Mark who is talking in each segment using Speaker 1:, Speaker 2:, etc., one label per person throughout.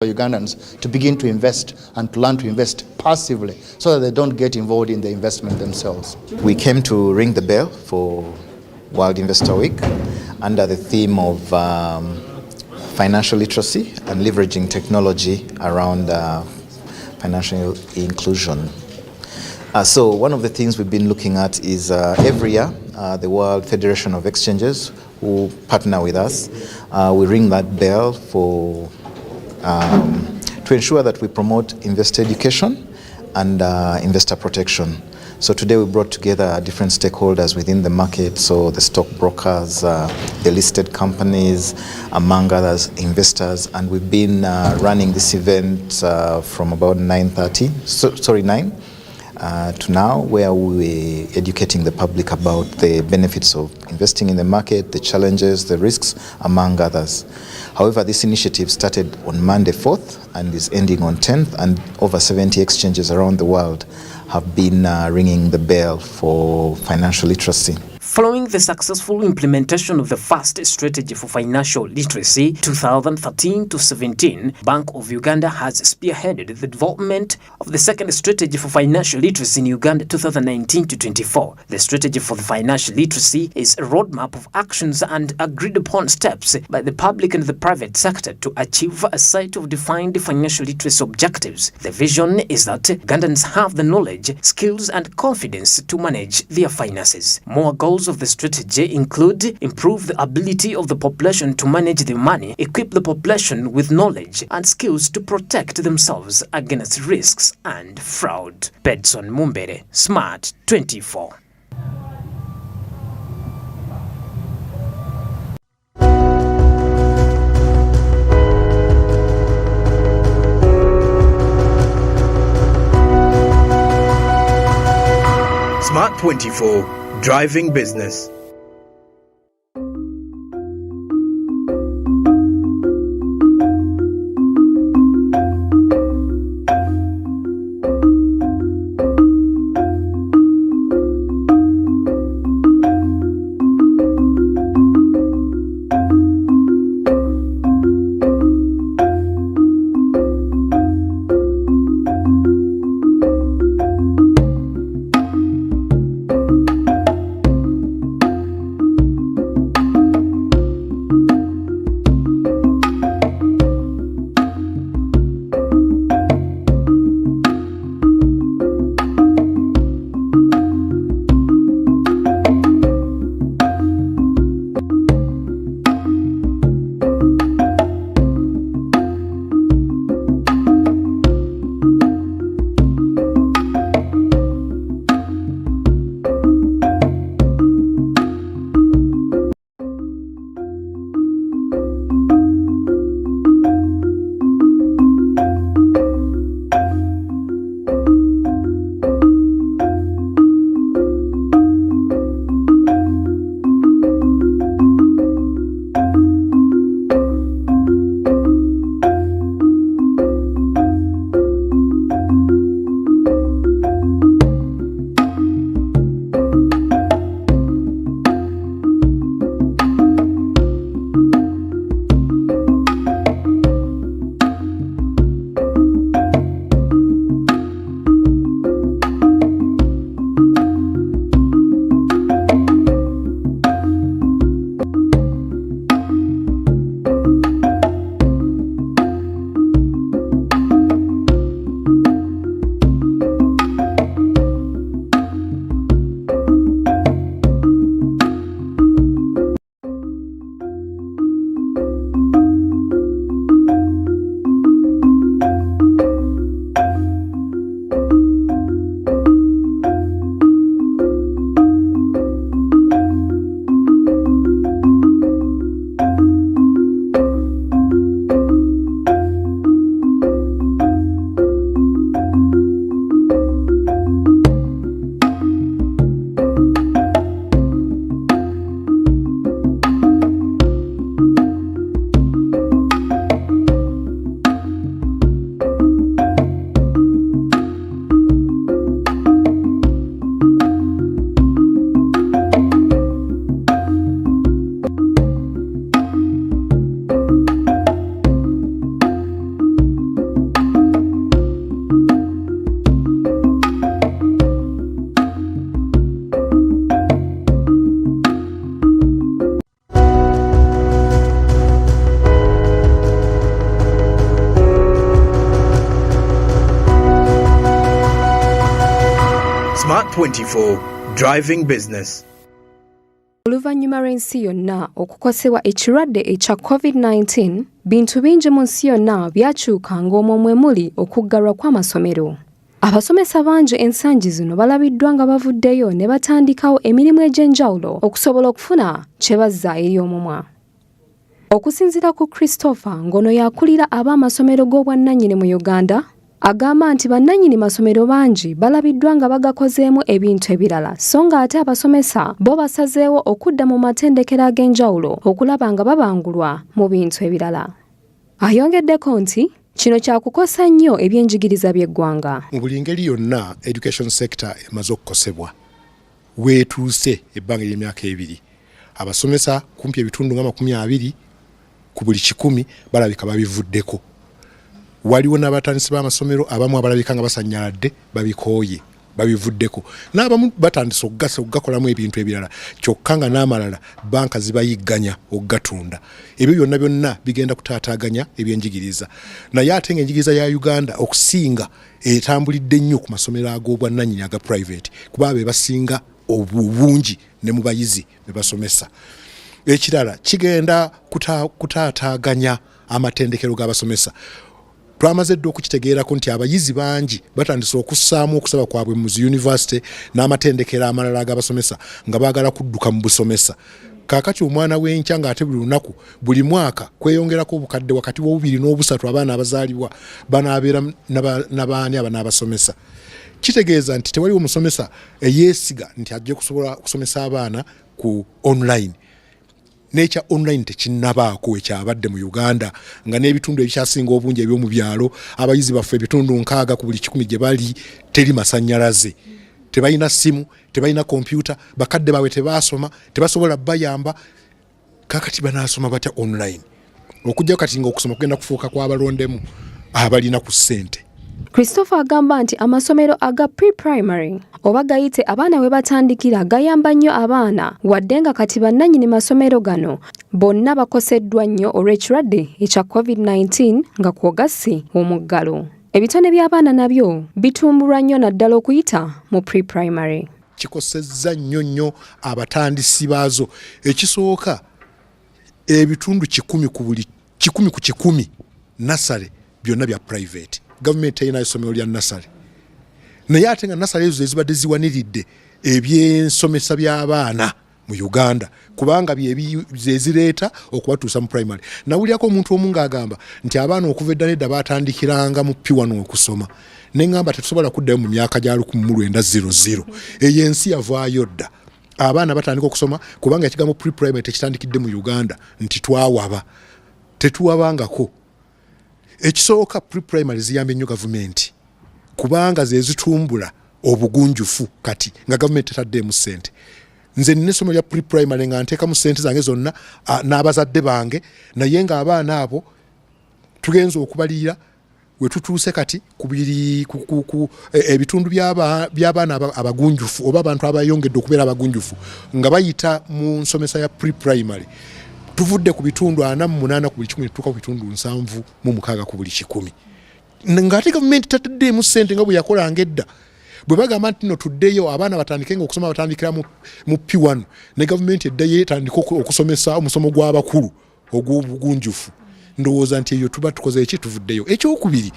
Speaker 1: for Ugandans to begin to invest and to learn to invest passively so that they don't get involved in the investment themselves.
Speaker 2: We came to ring the bell for World Investor Week under the theme of financial literacy and leveraging technology around financial inclusion. So one of the things we've been looking at is every year the World Federation of Exchanges, who partner with us, we ring that bell for to ensure that we promote investor education and investor protection. So today we brought together different stakeholders within the market, so the stockbrokers, the listed companies, among others, investors, and we've been running this event from about 9 to now, where we're educating the public about the benefits of investing in the market, the challenges, the risks, among others. However, this initiative started on Monday 4th and is ending on 10th, and over 70 exchanges around the world have been ringing the bell for financial literacy.
Speaker 3: Following the successful implementation of the first strategy for financial literacy 2013 to 17, Bank of Uganda has spearheaded the development of the second strategy for financial literacy in Uganda 2019 to 24. The strategy for the financial literacy is a roadmap of actions and agreed upon steps by the public and the private sector to achieve a set of defined financial literacy objectives. The vision is that Ugandans have the knowledge, skills and confidence to manage their finances. More goals of the strategy include improve the ability of the population to manage their money, equip the population with knowledge and skills to protect themselves against risks and fraud. Bedson Mumbere, Smart 24.
Speaker 4: Smart 24. Driving business. Smart 24 Driving Business.
Speaker 5: Oluvannyuma lw'ensi yonna okukosebwa ekirwadde ekya COVID-19, bintu bingi mu nsi yonna byakyuka ng'omwo mwe muli okuggalwa kw'amasomero. Abasomesa bangi ensangi zino balabiddwa nga bavuddeyo ne batandikawo emirimu egy'enjawulo okusobola okufuna kye bazza eri omumwa. Okusinziira ku Christopher ng'ono yakulira ab'amasomero g'obwannannyini mu Uganda, agamba nti bannannyini masomero bangi balabiddwa nga bagakozeemu ebintu ebirala so nga ate abasomesa bo basazeewo okudda mu matendekero ag'enjawulo okulaba nga babangulwa mu bintu ebirala. Ayongeddeko nti kino kyakukosa nnyo ebyenjigiriza by'eggwanga.
Speaker 6: Mu buli ngeri yonna education sector emaze okukosebwa weetuuse ebbanga ly'emyaka 2 abasomesa kumpi ebitundu nga 20 ku buli 100 balabika babivuddeko. Waliwo n'abatandisi b'amasomero abamu abalabika nga basanyaladde babikooye babivuddeko n'abamu batandise okugakolamu ebintu ebirala kyokka nga n'amalala banka zibayigganya okugatunda. Ebyo byonna bigenda kutaataaganya ebyenjigiriza naye ate ng'enjigiriza ya Uganda okusinga etambulidde nnyo ku masomero ag'obwannannyini aga private kuba be basinga obungi ne mu bayizi be basomesa. Ekirala kigenda kutaataaganya amatendekero g'abasomesa. Twamaze dde okukitegeerako nti abayizi bangi batandise okussaamu okusaba kwabwe mu university n'amatendekero amalala ag'abasomesa nga baagala kudduka mu busomesa. Kaakati omwana w'enkya ng'ate buli lunaku buli mwaka kweyongerako obukadde wakati w'obubiri n'obusatu abaana abazaalibwa banaabeera n'abaani abanaabasomesa. Kitegeeza nti tewali omusomesa eyeesiga nti ajja kusobola okusomesa abaana ku online. Nature online tekinnabaako ekyabadde mu Uganda nga n'ebitundu ebikyasinga obungi eby'omu byalo abayizi baffe ebitundu 6 ku buli 100 gye bali teri masannyalaze. Tebalina simu, tebalina kompyuta, bakadde bawe tebaasoma, tebasobola bayamba. Kakati banaasoma batya online? Okujja kati nga okusoma kugenda kufuuka kw'abalondemu abalina ku ssente.
Speaker 5: Christopher agamba nti amasomero aga pre-primary oba gayite abaana we batandikira gayamba nnyo abaana wadde nga kati bannannyini masomero gano bonna bakoseddwa nnyo olw'ekirwadde ekya COVID-19 nga kwogasi omuggalo. Ebitone by'abaana nabyo bitumbulwa nnyo naddala okuyita mu pre-primary.
Speaker 6: Kikosezza nnyo abatandisi baazo. Ekisooka ebitundu 10 ku buli 10 ku 10 nasale byonna bya private. Government ina isomero lya nasale. Naye ate nga nasale ezo ezibadde ziwaniridde ebyensomesa by'abaana mu Uganda kubanga byezireeta okubatuusa mu primary. Nawulyako omuntu omu ng'agamba nti abaana okuva edda nedda batandikiranga mu P1 okusoma. Ne ngamba tetusobola kuddayo mu myaka gya 1900. Eyo ensi yavaayo dda. Abaana batandika okusoma kubanga ekigambo pre-primary tekitandikidde mu Uganda nti twawaba. Tetuwabangako. Ekisooka pre-primary ziyambye nnyo gavumenti kubanga ze zitumbula obugunjufu kati nga gavumenti etaddeemu ssente. Nze nina essomo lya pre-primary nga nteekamu ssente zange zonna n'abazadde bange naye ng'abaana abo tugenza okubaliira we tutuuse kati ku ebitundu by'abaana abagunjufu oba abantu abayongedde okubeera abagunjufu nga bayita mu nsomesa ya pre-primary. Tuvudde ku bitundu 48 ku buli 10 tutuuka ku bitundu 76 ku buli 10. Ng'ate gavumenti tataddeemu ssente nga bwe yakolanga edda. Bwe bagamba nti no tuddeyo abaana batandike nga okusoma batandikira mu P1 ne gavumenti eddayo etandika okusomesa omusomo gw'abakulu ogw'obugunjufu. Ndowooza nti eyo tuba tukoze eki tuvuddeyo. Ekyokubiri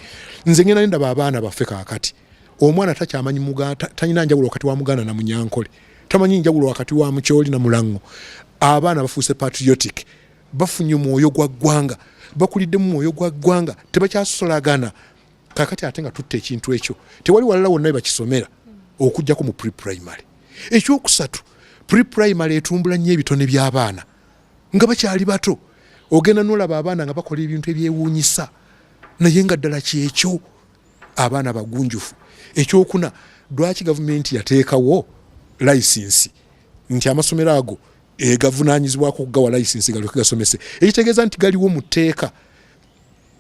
Speaker 6: nze ngenda ndaba abaana baffe kaakati. Omwana takyamanyi Muganda, talina njawulo wakati wa Muganda na Munyankole. Tamanyi njawulo wakati wa Mukyoli na Mulango. Abaana bafuuse patriotic. Bafunye omwoyo gwa ggwanga. Bakulidde mu mwoyo gwa ggwanga. Tebakyasolagana. Kakati ate nga tutte ekintu ekyo. Tewali walala wonna bakisomera okujjako mu pre-primary. Ekyokusatu, pre-primary etumbula nnyo ebitone by'abaana. Nga bakyali bato. Ogenda n'olaba abaana nga bakola ebintu ebyewuunyisa. Naye nga ddala kyekyo abaana bagunjufu. Ekyokuna, lwaki gavumenti yateekawo license nti amasomero ago gavunaanyizibwako okugawa license galyoke gasomese. Ekitegeeza nti galiwo mu tteeka.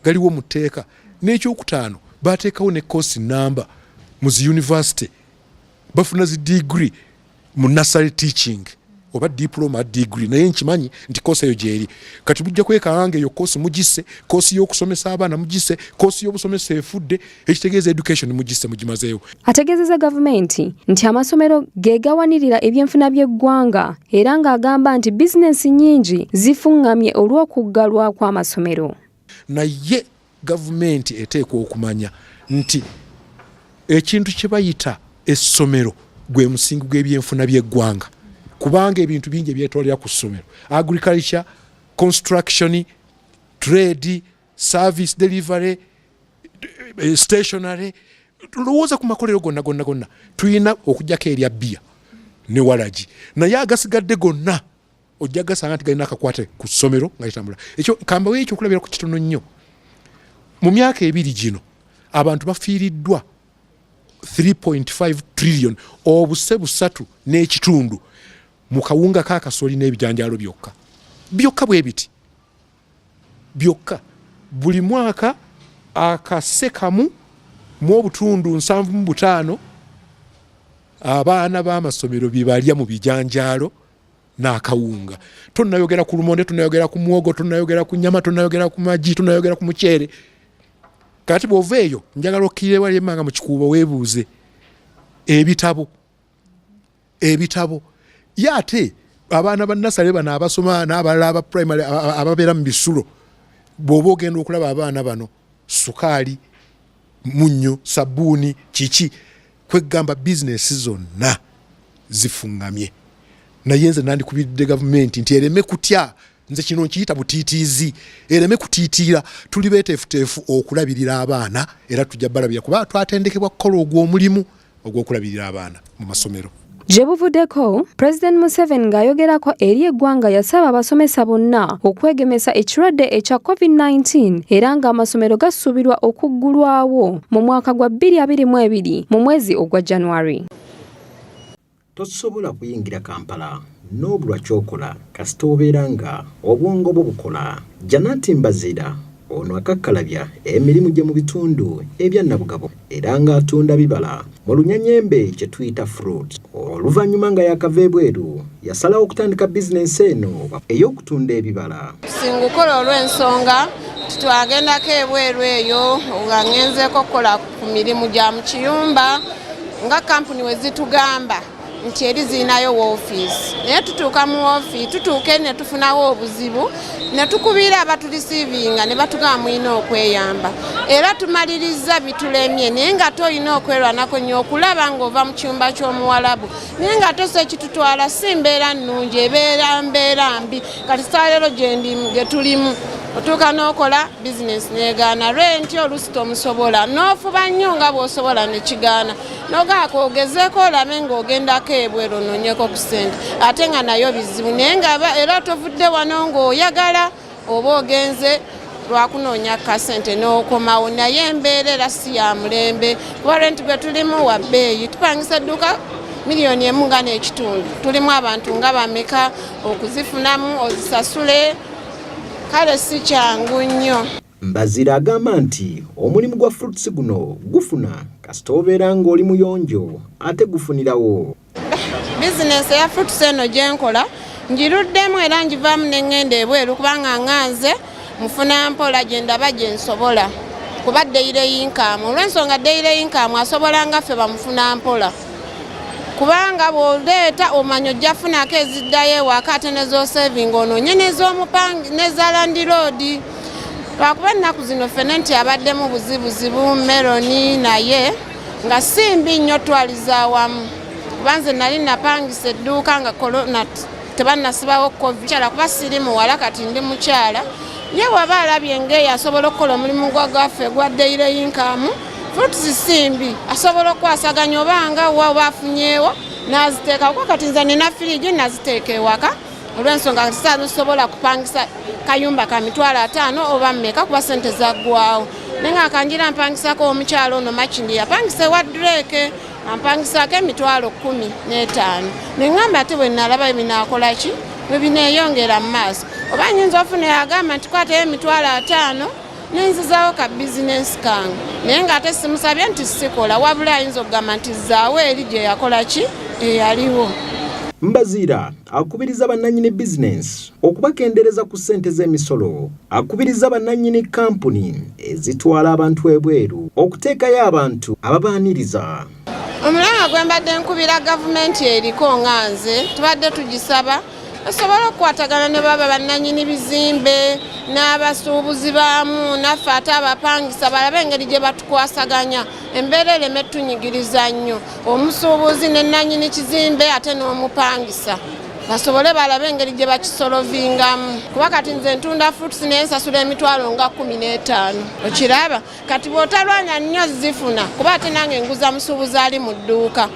Speaker 6: Galiwo mu tteeka. N'ekyokutaano bateekawo ne course number mu zi university. Bafuna zi degree mu nursery teaching oba diploma degree naye nkimanyi nti kosi eyo gyeri kati bujja kwekanga eyo kosi mugisse kosi y'okusomesa abaana mugisse kosi y'obusomesa efudde ekitegeeza education mugisse mugimazeewo.
Speaker 5: Ategeezezza gavumenti nti amasomero ge gawanirira ebyenfuna by'eggwanga era ng'agamba nti bizinensi nnyingi zifungamye olw'okuggalwa kw'amasomero.
Speaker 6: Naye gavumenti eteekwa okumanya nti ekintu kye bayita essomero gwe musingi gw'ebyenfuna by'eggwanga kubanga ebintu bingi ebyetolera ku ssomero agriculture, construction, trade, service delivery, stationery, tulowooza ku makolero gonna tulina okujjako erya bbiya ne walagi naye agasigadde gonna ojja gasanga nti galina akakwate ku ssomero nga litambula. Ekyo kambawo ekyo okulabira ku kitono nnyo. Mu myaka ebiri gino abantu bafiiriddwa 3.5 trillion obuse busatu n'ekitundu mu kawunga ka kasooli n'ebijanjaalo byokka bwe biti byokka buli mwaka akasekamu mu obutundu 7.5 abaana b'amasomero bibalya mu bijanjaalo n'akawunga. Tonnayogera ku lumonde, tonnayogera ku muwogo, tonnayogera ku nyama, tonnayogera ku magi, tonnayogera ku muceere. Kati bw'oveeyo njagala okkirire wali emmanga mu kikuubo weebuuze ebitabo ye ate abaana ba nasale bano abasoma n'abalala aba primary ababeera mu bisulo bw'oba ogenda okulaba abaana bano sukaali munnyo sabbuuni kiki kwegamba bizinesi zonna zifungamye. Naye nze nandikubidde gavumenti nti ereme kutya nze kino nkiyita butiitiizi ereme kutiitiira tuli beeteefuteefu okulabirira abaana era tujja balabira kuba twatendekebwa kukola ogw'omulimu ogw'okulabirira abaana mu masomero.
Speaker 5: Gye buvuddeko President Museveni ng'ayogerako eri eggwanga yasaba abasomesa bonna okwegemesa ekirwadde ekya COVID-19 era ng'amasomero gasuubirwa okuggulwawo mu mwaka gwa 2022 mu mwezi ogwa January.
Speaker 7: Tosobola kuyingira Kampala n'obulwa kyokola kasita obeera nga obwongo bwo bukola. Janati Mbazira ono akakkalabya emirimu gye mu bitundu ebya Nabugabo era ng'atunda bibala mu lunyanyembe kye tuyita fruit. Oluvannyuma nga yakava ebweru yasalawo okutandika bizinensi eno ey'okutunda ebibala.
Speaker 8: Singukola olw'ensonga titwagendako ebweru eyo nga ngenzeeko okukola ku mirimu gya mu kiyumba nga kampuni we zitugamba nti eri zirinayo woofiisi naye tutuuka mu woofiisi tutuuke ne tufunawo obuzibu ne tukubira abatulisiivinga ne batugamba mulina okweyamba era tumaliriza bitulemye naye nga tolina okwerwanako nnyo okulaba ng'ova mu kiyumba ky'omuwalabu naye nga tose ekitutwala si mbeera nnungi ebeera mbeera mbi kati saalero gye tulimu otuuka n'okola bizinesi n'egaana renti oluusi tomusobola n'ofuba nnyo nga bw'osobola ne kigaana n'ogaako ogezeeko olabe ng'ogendako ebweru onoonyeko ku ssente ate nga nayo bizibu naye nga era tovudde wano ng'oyagala oba ogenze lwakunoonya kasente n'okomawo naye embeera era si ya mulembe kuba renti gwe tulimu wa bbeeyi tupangisa edduuka miliyoni emu nga n'ekitundu tulimu abantu nga bameka okuzifunamu ozisasule kale si kyangu nnyo.
Speaker 7: Mbazira agamba nti omulimu gwa fruits guno gufuna kasita obeera ng'oli muyonjo ate gufunirawo.
Speaker 8: Bizinesi ya fruits eno gye nkola ngiruddemu era ngivaamu ne ŋŋenda ebweru kubanga nganze mufuna mpola gye ndaba gye nsobola kuba daily income olw'ensonga daily income asobola nga ffe bamufuna mpola kubanga bw'oleeta omanyi ojja funako eziddayo ewaka ate n'ez'osevinga onoonye n'ez'omupangi n'eza landiroodi. Lwakuba ennaku zino ffene nti abaddemu buzibuzibu meroni naye nga si mbi nnyo twaliza awamu kuba nze nali napangisa edduuka nga korona tebannasibawo covid kuba siri muwala kati ndi mukyala ye waba alabye ng'eyo asobola okukola omulimu gwaffe gwa daily income fruits simbi asobola okwasaganya obanga wa bafunyeewo n'aziteeka kuba kati nze nina firigi naziteeka ewaka olw'ensonga sisobola kupangisa kayumba ka $5,000 oba mmeka kuba ssente zaggwawo naye nga kanjira mpangisako omukyalo ono makindi yapangisa ewa Drake ampangisako $15,000 neŋŋamba ate bwe nalaba ebinaakola ki bwe bineeyongera mu maaso oba nyinza ofuna yagamba nti kwatayo $5,000 nenzizaawo ka bizinensi kange naye ng'ate simusabye nti sikola wabula ayinza okugamba nti zaawo eri gye yakola ki eyaliwo.
Speaker 7: Mbazira akubiriza bannannyini bizinensi okubakendereza ku ssente z'emisolo, akubiriza bannannyini kampuni ezitwala abantu ebweru okuteekayo abantu ababaaniriza.
Speaker 8: Omulanga gwe mbadde nkubira gavumenti eriko nga nze tubadde tugisaba esobola okukwatagana ne baba bannannyini bizimbe n'abasuubuzi baamu naffe ate abapangisa balabe engeri gye batukwasaganya embeera ereme ettunyigiriza nnyo omusuubuzi ne nannyini kizimbe ate n'omupangisa basobole balabe engeri gye bakisolovingamu kuba kati nze ntunda fruits n'ensasula emitwalo nga 15 okiraba kati bw'otalwanya nnyo zifuna kuba ate nange nguza musuubuzi ali mu dduuka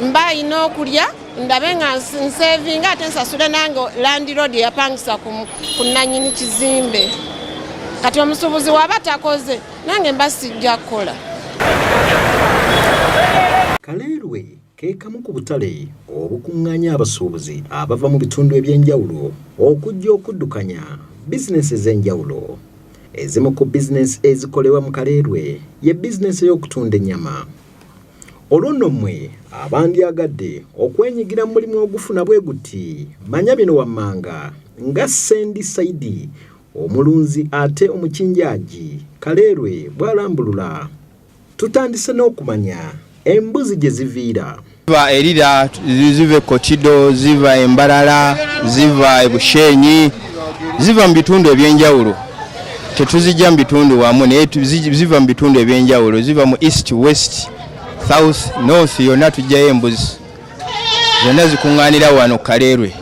Speaker 8: mba alina okulya ndabe nga nsevinga ate nsasule nange landlord yapangisa ku nannyini kizimbe kati omusuubuzi waba takoze nange mba sijja kukola.
Speaker 7: Kaleerwe ke kamu ku butale obukuŋŋaanya abasuubuzi abava mu bitundu eby'enjawulo okujja okuddukanya bizinesi ez'enjawulo. Ezimu ku bizinesi ezikolebwa mu Kaleerwe ye bizinesi y'okutunda ennyama. Olwo nno mmwe abandyagadde okwenyigira mu mulimu ogufuna bwe guti manya bino wammanga nga Sendi Saidi omulunzi ate omukinjaaji Kaleerwe bw'alambulula. Tutandise n'okumanya embuzi gye ziviira.
Speaker 9: Ziva erira, ziva e Kotido, ziva e Mbarara, ziva e Bushenyi, ziva mu bitundu ebyenjawulo. Tetuzijja mu bitundu wamu naye ziva mu bitundu ebyenjawulo, ziva mu East, West, South, North yonna tujjayo embuzi. Zonna zikuŋŋaanira wano Kaleerwe.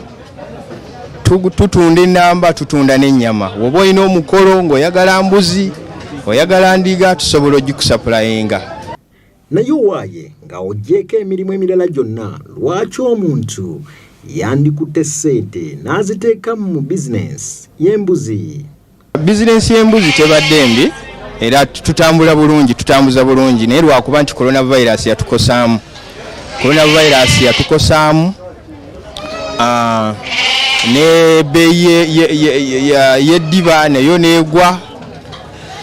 Speaker 9: Tutunda ennamba, tutunda n'ennyama. Woba olina omukolo ng'oyagala mbuzi, oyagala ndiga tusobola ogikusapulayenga.
Speaker 7: Naye waaye nga oggyeko emirimu emirala gyonna lwaki omuntu yandikutte ssente n'aziteeka mu bizinensi y'embuzi?
Speaker 9: Bizinensi y'embuzi tebadde mbi era tutambula bulungi, tutambuza bulungi naye lwakuba nti coronavirus yatukosaamu. Coronavirus yatukosaamu n'ebbeeyi y'eddiba nayo n'egwa.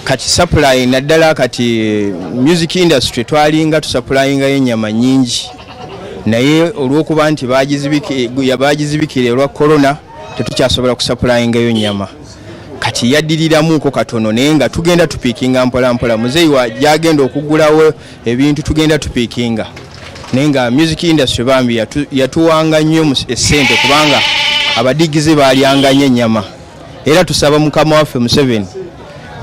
Speaker 9: Kati supply naddala kati music industry twalinga tusupplyinga ennyama nyingi naye olw'okuba nti bagizibikira olwa corona tetukyasobola kusupplyinga yo nnyama kati yaddiriramuko katono naye nga tugenda tupiikinga mpola mpola muzeeyi wa gyagenda okugulawo ebintu tugenda tupiikinga naye nga music industry bambi yatuwanga nnyo essente kubanga abadigize baalyanga nnyo ennyama era tusaba mukama waffe Museveni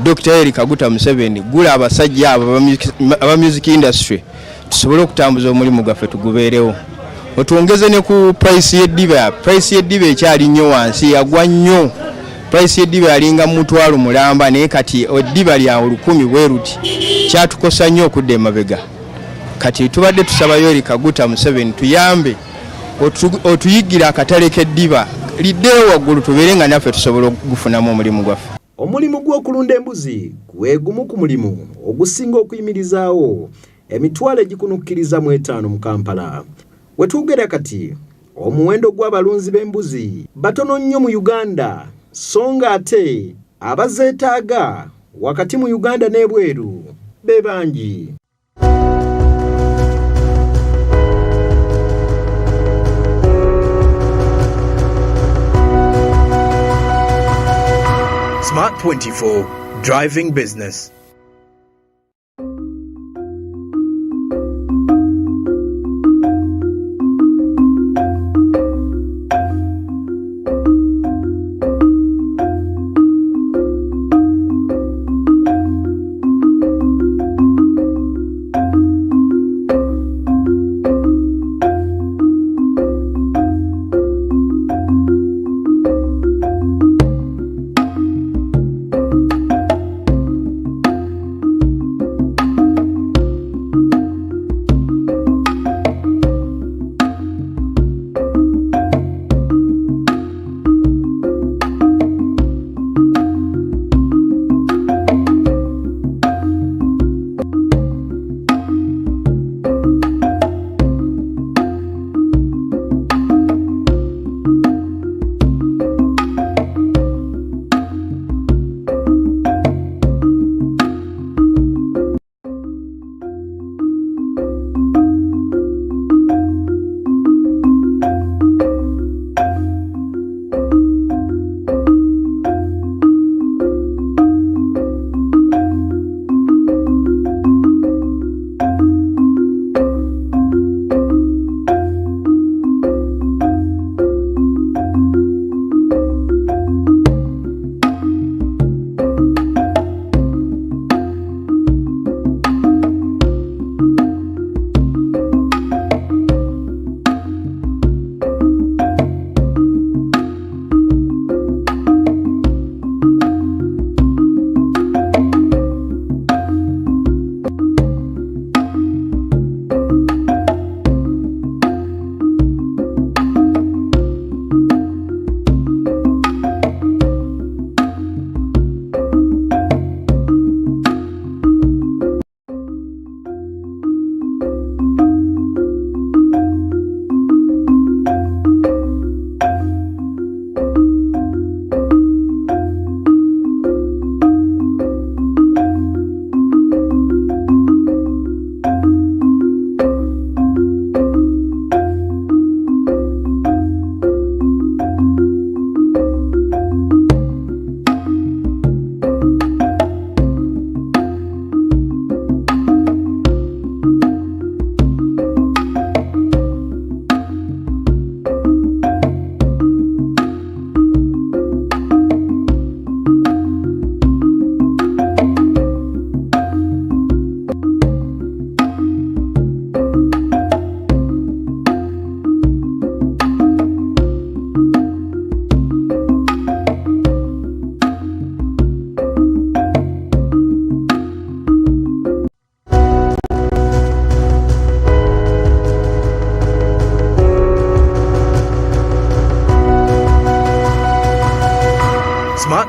Speaker 9: Dr. Eric Kaguta Museveni gula abasajja aba music industry tusobole okutambuza omulimu gwaffe tugubeerewo otwongeze ne ku price y'eddiba ekyali nnyo wansi yagwa nnyo price y'eddiba yalinga mutwalo mulamba naye kati eddiba lya 1000 bwe ruti kyatukosa nnyo okudda emabega kati tubadde tusaba Eric Kaguta Museveni tuyambe otuyigira akatale k'eddiba liddeyo waggulu tubeere nga naffe tusobola okugufunamu omulimu gwaffe.
Speaker 7: Omulimu gw'okulunda embuzi gwe gumu ku mulimu ogusinga okuyimirizaawo emitwalo egikunukkiriza mu 5 mu Kampala. Wetwogera kati omuwendo gw'abalunzi b'embuzi batono nnyo mu Uganda so nga ate abazeetaaga wakati mu Uganda n'ebweru be bangi.
Speaker 4: Smart 24, driving business.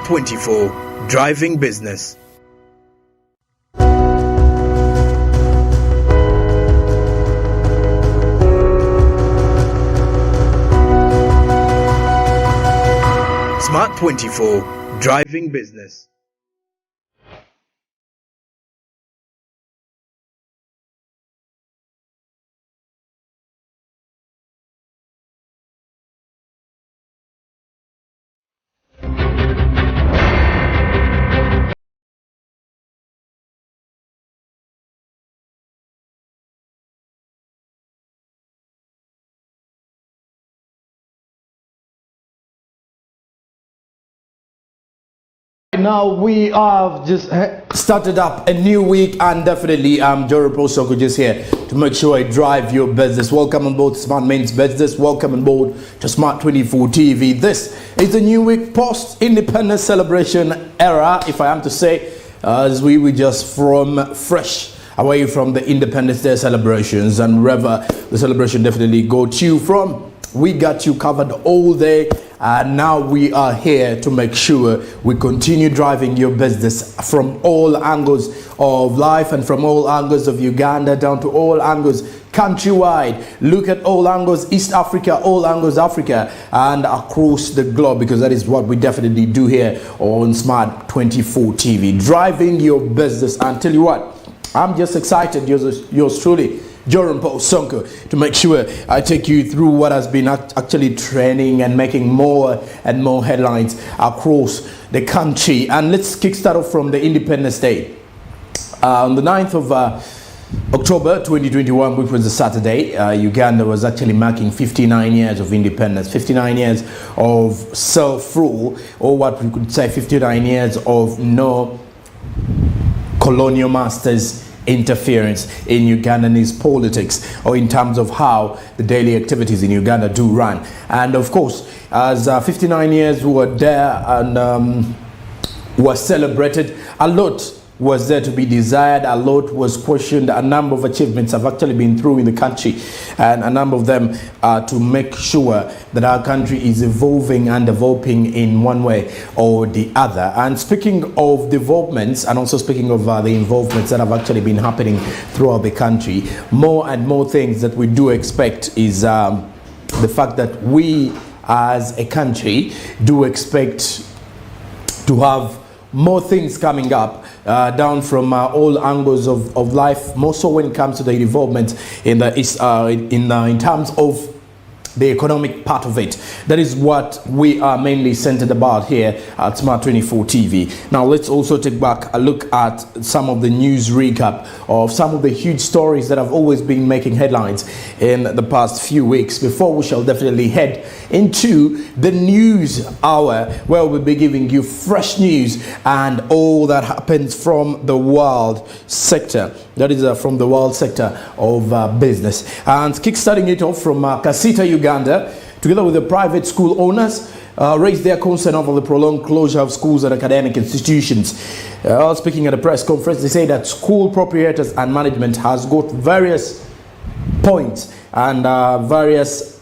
Speaker 4: Smart 24, driving business. Smart 24, driving business.
Speaker 10: Now we have just started up a new week, and definitely Joropo Soko just here to make sure I drive your business. Welcome on board Smart Main's Business. Welcome on board to Smart 24 TV. This is the new week post-independence celebration era, if I am to say, as we were just from fresh away from the Independence Day celebrations, and wherever the celebration definitely got you from, we got you covered all day. And now we are here to make sure we continue driving your business from all angles of life and from all angles of Uganda down to all angles countrywide. Look at all angles East Africa, all angles Africa, and across the globe, because that is what we definitely do here on Smart 24 TV. Driving your business. And tell you what, I'm just excited, yours truly, Joropo Soko, to make sure I take you through what has been actually trending and making more and more headlines across the country. And let's kickstart off from the Independence Day. On the 9th of October 2021, which was a Saturday, Uganda was actually marking 59 years of independence, 59 years of self-rule, or what we could say 59 years of no colonial masters interference in Ugandanese politics, or in terms of how the daily activities in Uganda do run. And of course, as 59 years were there and were celebrated, a lot was there to be desired, a lot was questioned. A number of achievements have actually been through in the country, and a number of them are to make sure that our country is evolving and developing in one way or the other. And speaking of developments, and also speaking of the involvements that have actually been happening throughout the country, more and more things that we do expect is the fact that we as a country do expect to have more things coming up down from all angles of life, more so when it comes to the involvement in the in terms of the economic part of it. That is what we are mainly centered about here at Smart 24 TV. Now let's also take back a look at some of the news recap of some of the huge stories that have always been making headlines in the past few weeks, before we shall definitely head into the news hour, where we'll be giving you fresh news and all that happens from the world sector. That is from the world sector of business. And kickstarting it off from Kasita, Uganda, together with the private school owners, raised their concern over the prolonged closure of schools and academic institutions. Speaking at a press conference, they say that school proprietors and management has got various points and various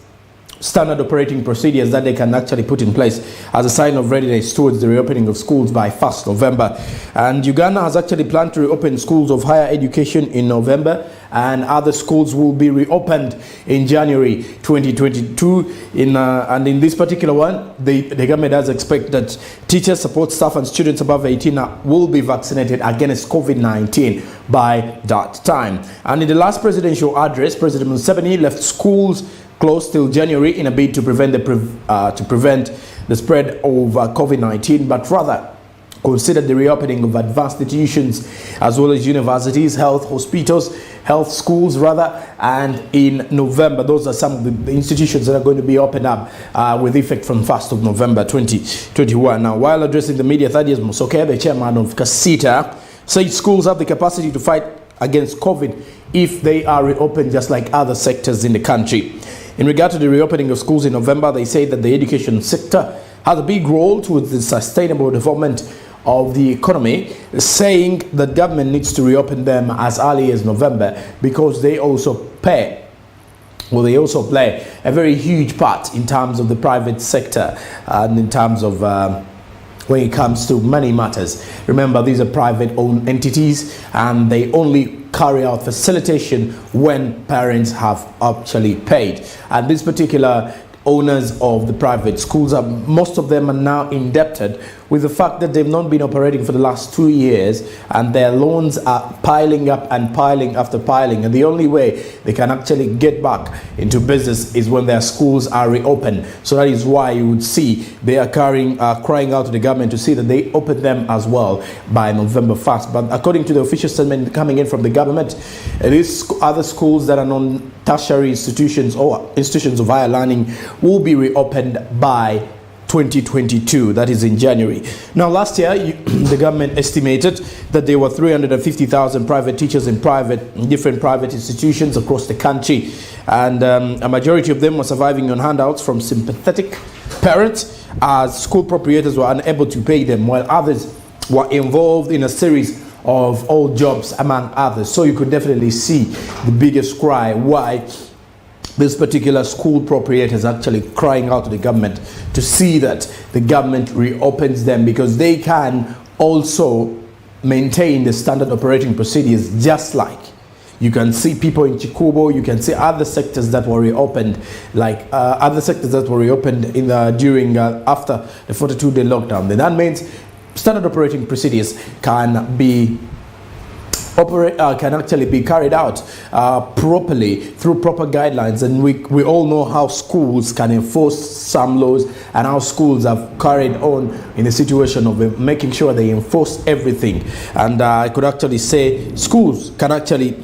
Speaker 10: standard operating procedures that they can actually put in place as a sign of readiness towards the reopening of schools by 1st November. And Uganda has actually planned to reopen schools of higher education in November, and other schools will be reopened in January 2022. And in this particular one, the government does expect that teachers, support staff and students above 18 will be vaccinated against COVID-19 by that time. And in the last presidential address, President Museveni left schools closed till January in a bid to prevent the spread of COVID-19, but rather considered the reopening of advanced institutions as well as universities, health hospitals, health schools rather, and in November. Those are some of the institutions that are going to be opened up with effect from 1st of November 2021. Now, while addressing the media, Thaddeus Musoke, the chairman of Kasita, said schools have the capacity to fight against COVID if they are reopened just like other sectors in the country. In regard to the reopening of schools in November, they say that the education sector has a big role towards the sustainable development of the economy, saying that government needs to reopen them as early as November because they also play a very huge part in terms of the private sector and in terms of when it comes to money matters. Remember, these are private-owned entities, and they only carry out facilitation when parents have actually paid. And this particular owners of the private schools, most of them are now indebted with the fact that they've not been operating for the last 2 years, and their loans are piling up and piling after piling, and the only way they can actually get back into business is when their schools are reopened. So that is why you would see they are crying out to the government to see that they open them as well by November 1st. But according to the official statement coming in from the government, these other schools that are non-tertiary institutions or institutions of higher learning will be reopened by 2022, that is in January. Now, last year, the government estimated that there were 350,000 private teachers in different private institutions across the country, and a majority of them were surviving on handouts from sympathetic parents, as school proprietors were unable to pay them, while others were involved in a series of odd jobs, among others. So you could definitely see the biggest cry why this particular school proprietor is actually crying out to the government to see that the government reopens them, because they can also maintain the standard operating procedures, just like you can see people in Chikubo, you can see other sectors that were reopened, like other sectors that were reopened in during after the 42-day lockdown. Then that means standard operating procedures can be can actually be carried out properly through proper guidelines, and we all know how schools can enforce some laws, and how schools have carried on in the situation of making sure they enforce everything. And I could actually say schools can actually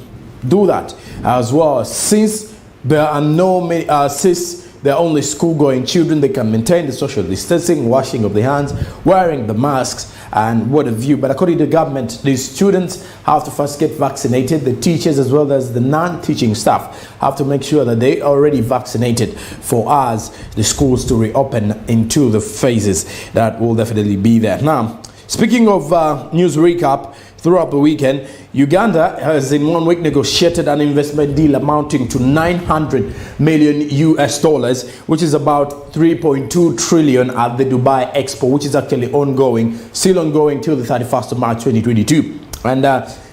Speaker 10: do that as well, since there are since they're only school-going children. They can maintain the social distancing, washing of the hands, wearing the masks, and what have you. But according to the government, these students have to first get vaccinated. The teachers, as well as the non-teaching staff, have to make sure that they are already vaccinated for us, the schools, to reopen into the phases that will definitely be there. Now, speaking of news recap, throughout the weekend, Uganda has in 1 week negotiated an investment deal amounting to $900 million US, which is about 3.2 trillion at the Dubai Expo, which is actually still ongoing till the 31st of March 2022. And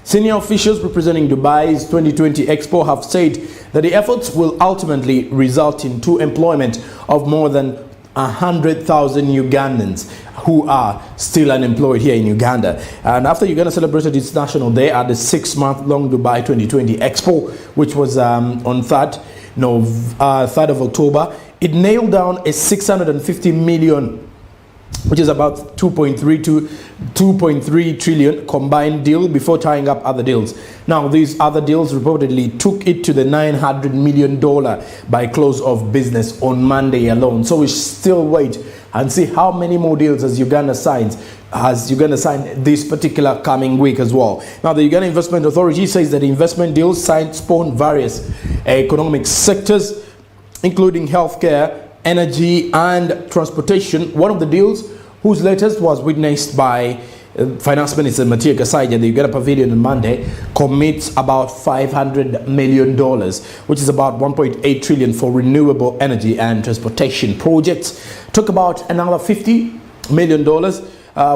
Speaker 10: senior officials representing Dubai's 2020 Expo have said that the efforts will ultimately result in employment of more than 100,000 Ugandans who are still unemployed here in Uganda. And after Uganda celebrated its National Day at the 6-month-long Dubai 2020 Expo, which was on 3rd of October, it nailed down a $650 million, which is about 2.3 trillion combined deal, before tying up other deals. Now, these other deals reportedly took it to the $900 million by close of business on Monday alone. So we still wait and see how many more deals has Uganda signed this particular coming week as well. Now, the Uganda Investment Authority says that investment deals signed spawn various economic sectors, including healthcare, energy, and transportation. One of the deals, whose latest was witnessed by Finance Minister Matia Kasaija at the Uganda Pavilion on Monday, commits about $500 million, which is about 1.8 trillion for renewable energy and transportation projects. Took about another $50 million,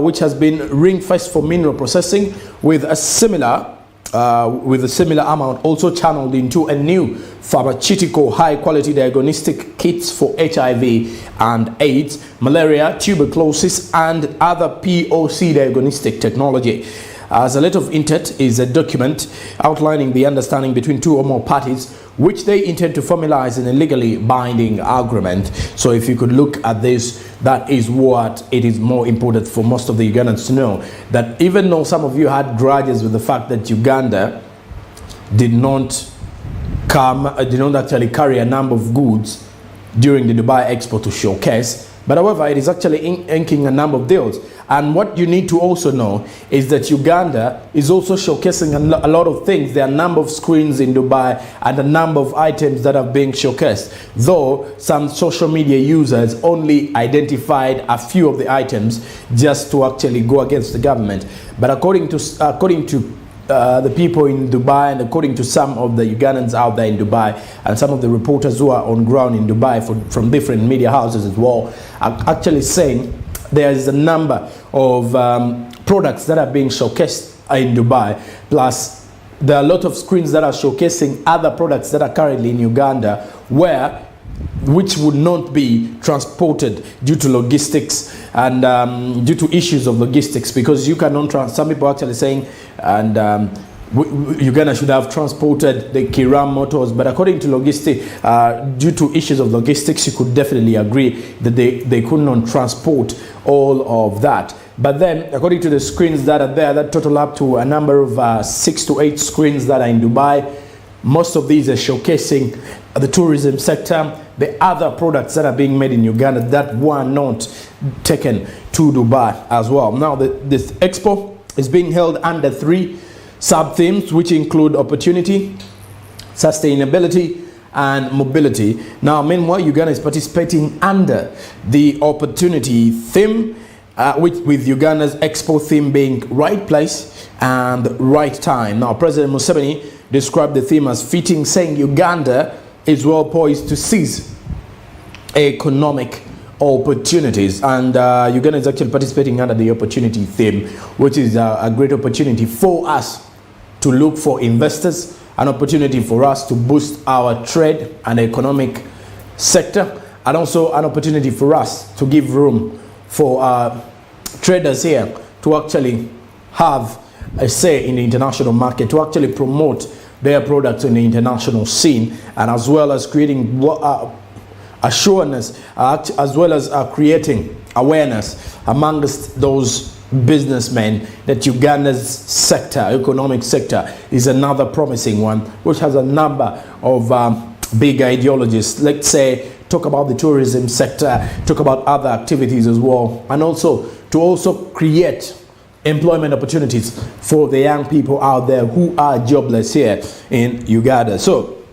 Speaker 10: which has been ring-fenced for mineral processing, with a similar amount also channeled into a new pharmaceutical high-quality diagnostic kits for HIV and AIDS, malaria, tuberculosis, and other POC diagnostic technology. As a letter of intent is a document outlining the understanding between two or more parties, which they intend to formalize in a legally binding agreement. So if you could look at this, that is what it is more important for most of the Ugandans to know, that even though some of you had grudges with the fact that Uganda did not actually carry a number of goods during the Dubai Expo to showcase, but however, it is actually inking a number of deals. And what you need to also know is that Uganda is also showcasing a lot of things. There are a number of screens in Dubai and a number of items that are being showcased, though some social media users only identified a few of the items just to actually go against the government. But according to the people in Dubai, and according to some of the Ugandans out there in Dubai, and some of the reporters who are on ground in Dubai from different media houses as well, are actually saying there is a number of products that are being showcased in Dubai. Plus, there are a lot of screens that are showcasing other products that are currently in Uganda, which would not be transported due to logistics and due to issues of logistics, because you cannot some people are actually saying, and Uganda should have transported the Kiram motors, but according to logistics, due to issues of logistics, you could definitely agree that they could not transport all of that. But then, according to the screens that are there, that total up to a number of 6 to 8 screens that are in Dubai. Most of these are showcasing the tourism sector, the other products that are being made in Uganda that were not taken to Dubai as well. Now, this expo is being held under 3 sub-themes, which include opportunity, sustainability, and mobility. Now, meanwhile, Uganda is participating under the opportunity theme, with Uganda's expo theme being right place and right time. Now, President Museveni described the theme as fitting, saying Uganda is well poised to seize economic opportunities, and Uganda is actually participating under the opportunity theme, which is a great opportunity for us to look for investors, an opportunity for us to boost our trade and economic sector, and also an opportunity for us to give room for traders here to actually have a say in the international market, to actually promote their products in the international scene, and as well as creating assurance, as well as creating awareness amongst those businessmen that Uganda's sector, economic sector, is another promising one, which has a number of big ideologies. Let's say, talk about the tourism sector, talk about other activities as well, and also to create employment opportunities for the young people out there who are jobless here in Uganda. So,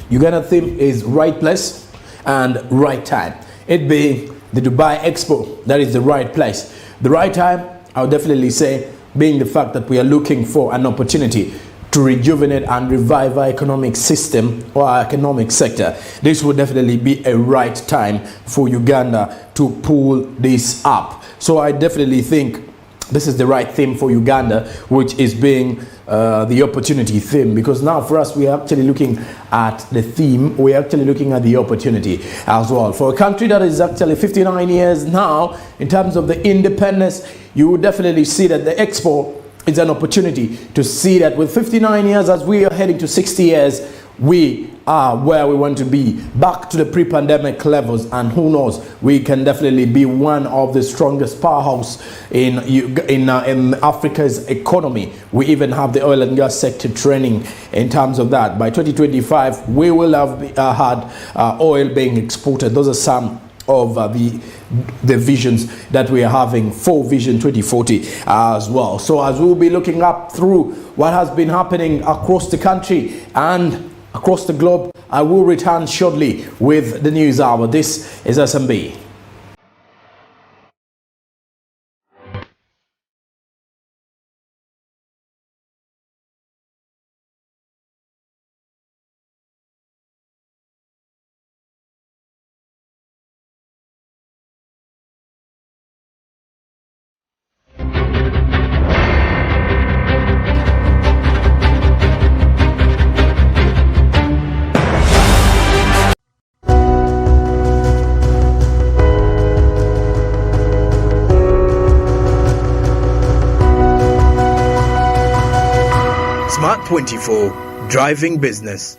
Speaker 10: Uganda theme is right place and right time. It being the Dubai Expo, that is the right place. The right time, I would definitely say, being the fact that we are looking for an opportunity to rejuvenate and revive our economic system or our economic sector. This would definitely be a right time for Uganda to pull this up. So I definitely think this is the right theme for Uganda, which is being the opportunity theme, because now for us, we are actually looking at the theme, we are actually looking at the opportunity as well. For a country that is actually 59 years now, in terms of the independence, you would definitely see that the Expo is an opportunity to see that with 59 years, as we are heading to 60 years, we are where we want to be, back to the pre-pandemic levels, and who knows, we can definitely be one of the strongest powerhouse in Africa's economy. We even have the oil and gas sector training in terms of that. By 2025, we will have had oil being exported. Those are some of the visions that we are having for Vision 2040 as well. So as we'll be looking up through what has been happening across the country and across the globe, I will return shortly with the news hour. This is SMB.
Speaker 4: Smart 24, driving business.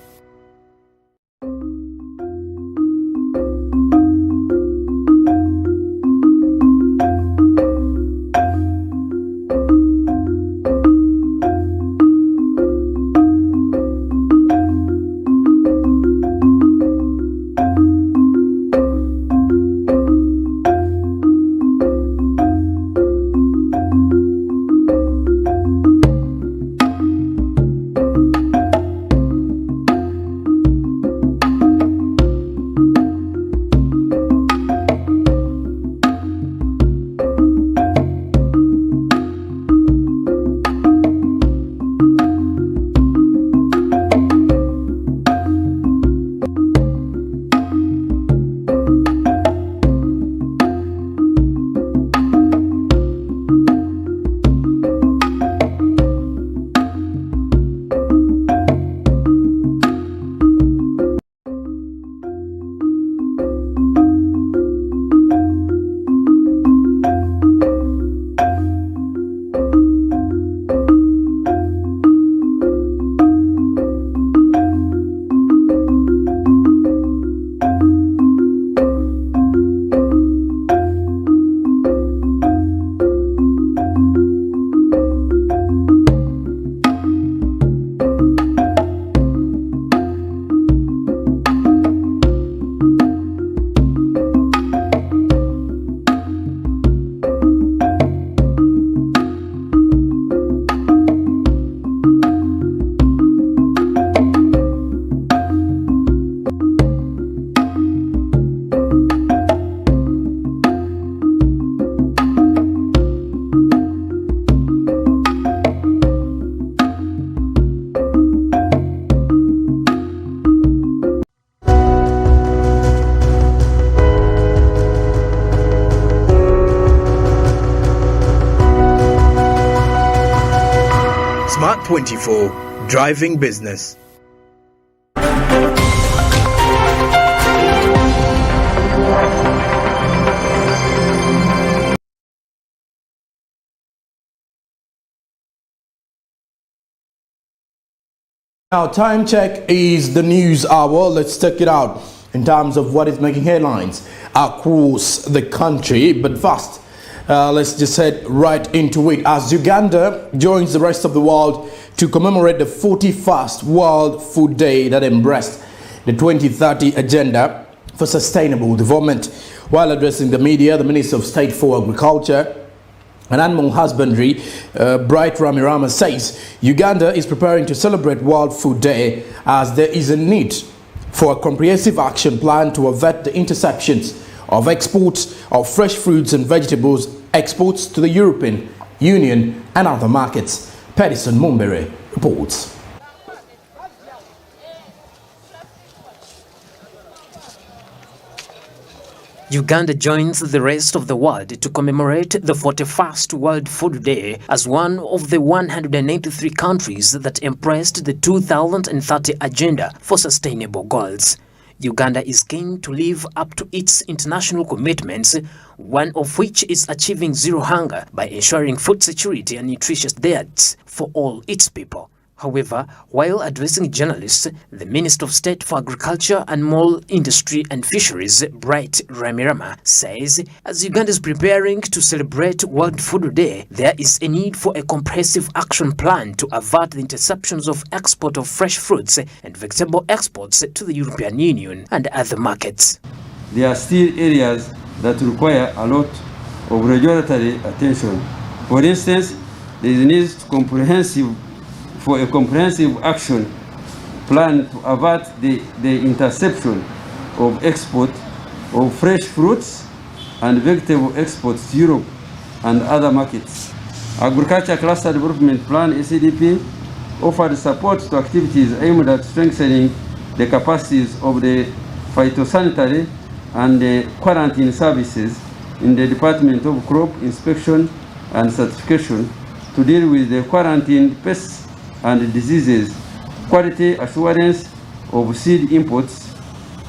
Speaker 4: Smart 24, driving business.
Speaker 10: Now, time check is the news hour. Let's check it out in terms of what is making headlines across the country. But first, let's just head right into it. As Uganda joins the rest of the world to commemorate the 41st World Food Day that embraced the 2030 Agenda for Sustainable Development. While addressing the media, the Minister of State for Agriculture and Animal Husbandry, Bright Ramirama, says Uganda is preparing to celebrate World Food Day as there is a need for a comprehensive action plan to avert the interceptions of exports of fresh fruits and vegetables exports to the European Union and other markets. Patterson Mumbere reports.
Speaker 3: Uganda joins the rest of the world to commemorate the 41st World Food Day as one of the 183 countries that embraced the 2030 Agenda for Sustainable Goals. Uganda is keen to live up to its international commitments, one of which is achieving zero hunger by ensuring food security and nutritious diets for all its people. However, while addressing journalists, the Minister of State for Agriculture, Animal Industry and Fisheries, Bright Ramirama, says as Uganda is preparing to celebrate World Food Day, there is a need for a comprehensive action plan to avert the interceptions of export of fresh fruits and vegetable exports to the European Union and other markets.
Speaker 11: There are still areas that require a lot of regulatory attention. For instance, there is a need for a comprehensive action plan to avert the interception of export of fresh fruits and vegetable exports to Europe and other markets. Agriculture Cluster Development Plan (ACDP) offered support to activities aimed at strengthening the capacities of the phytosanitary and the quarantine services in the Department of Crop Inspection and Certification to deal with the quarantine pests and diseases, quality assurance of seed imports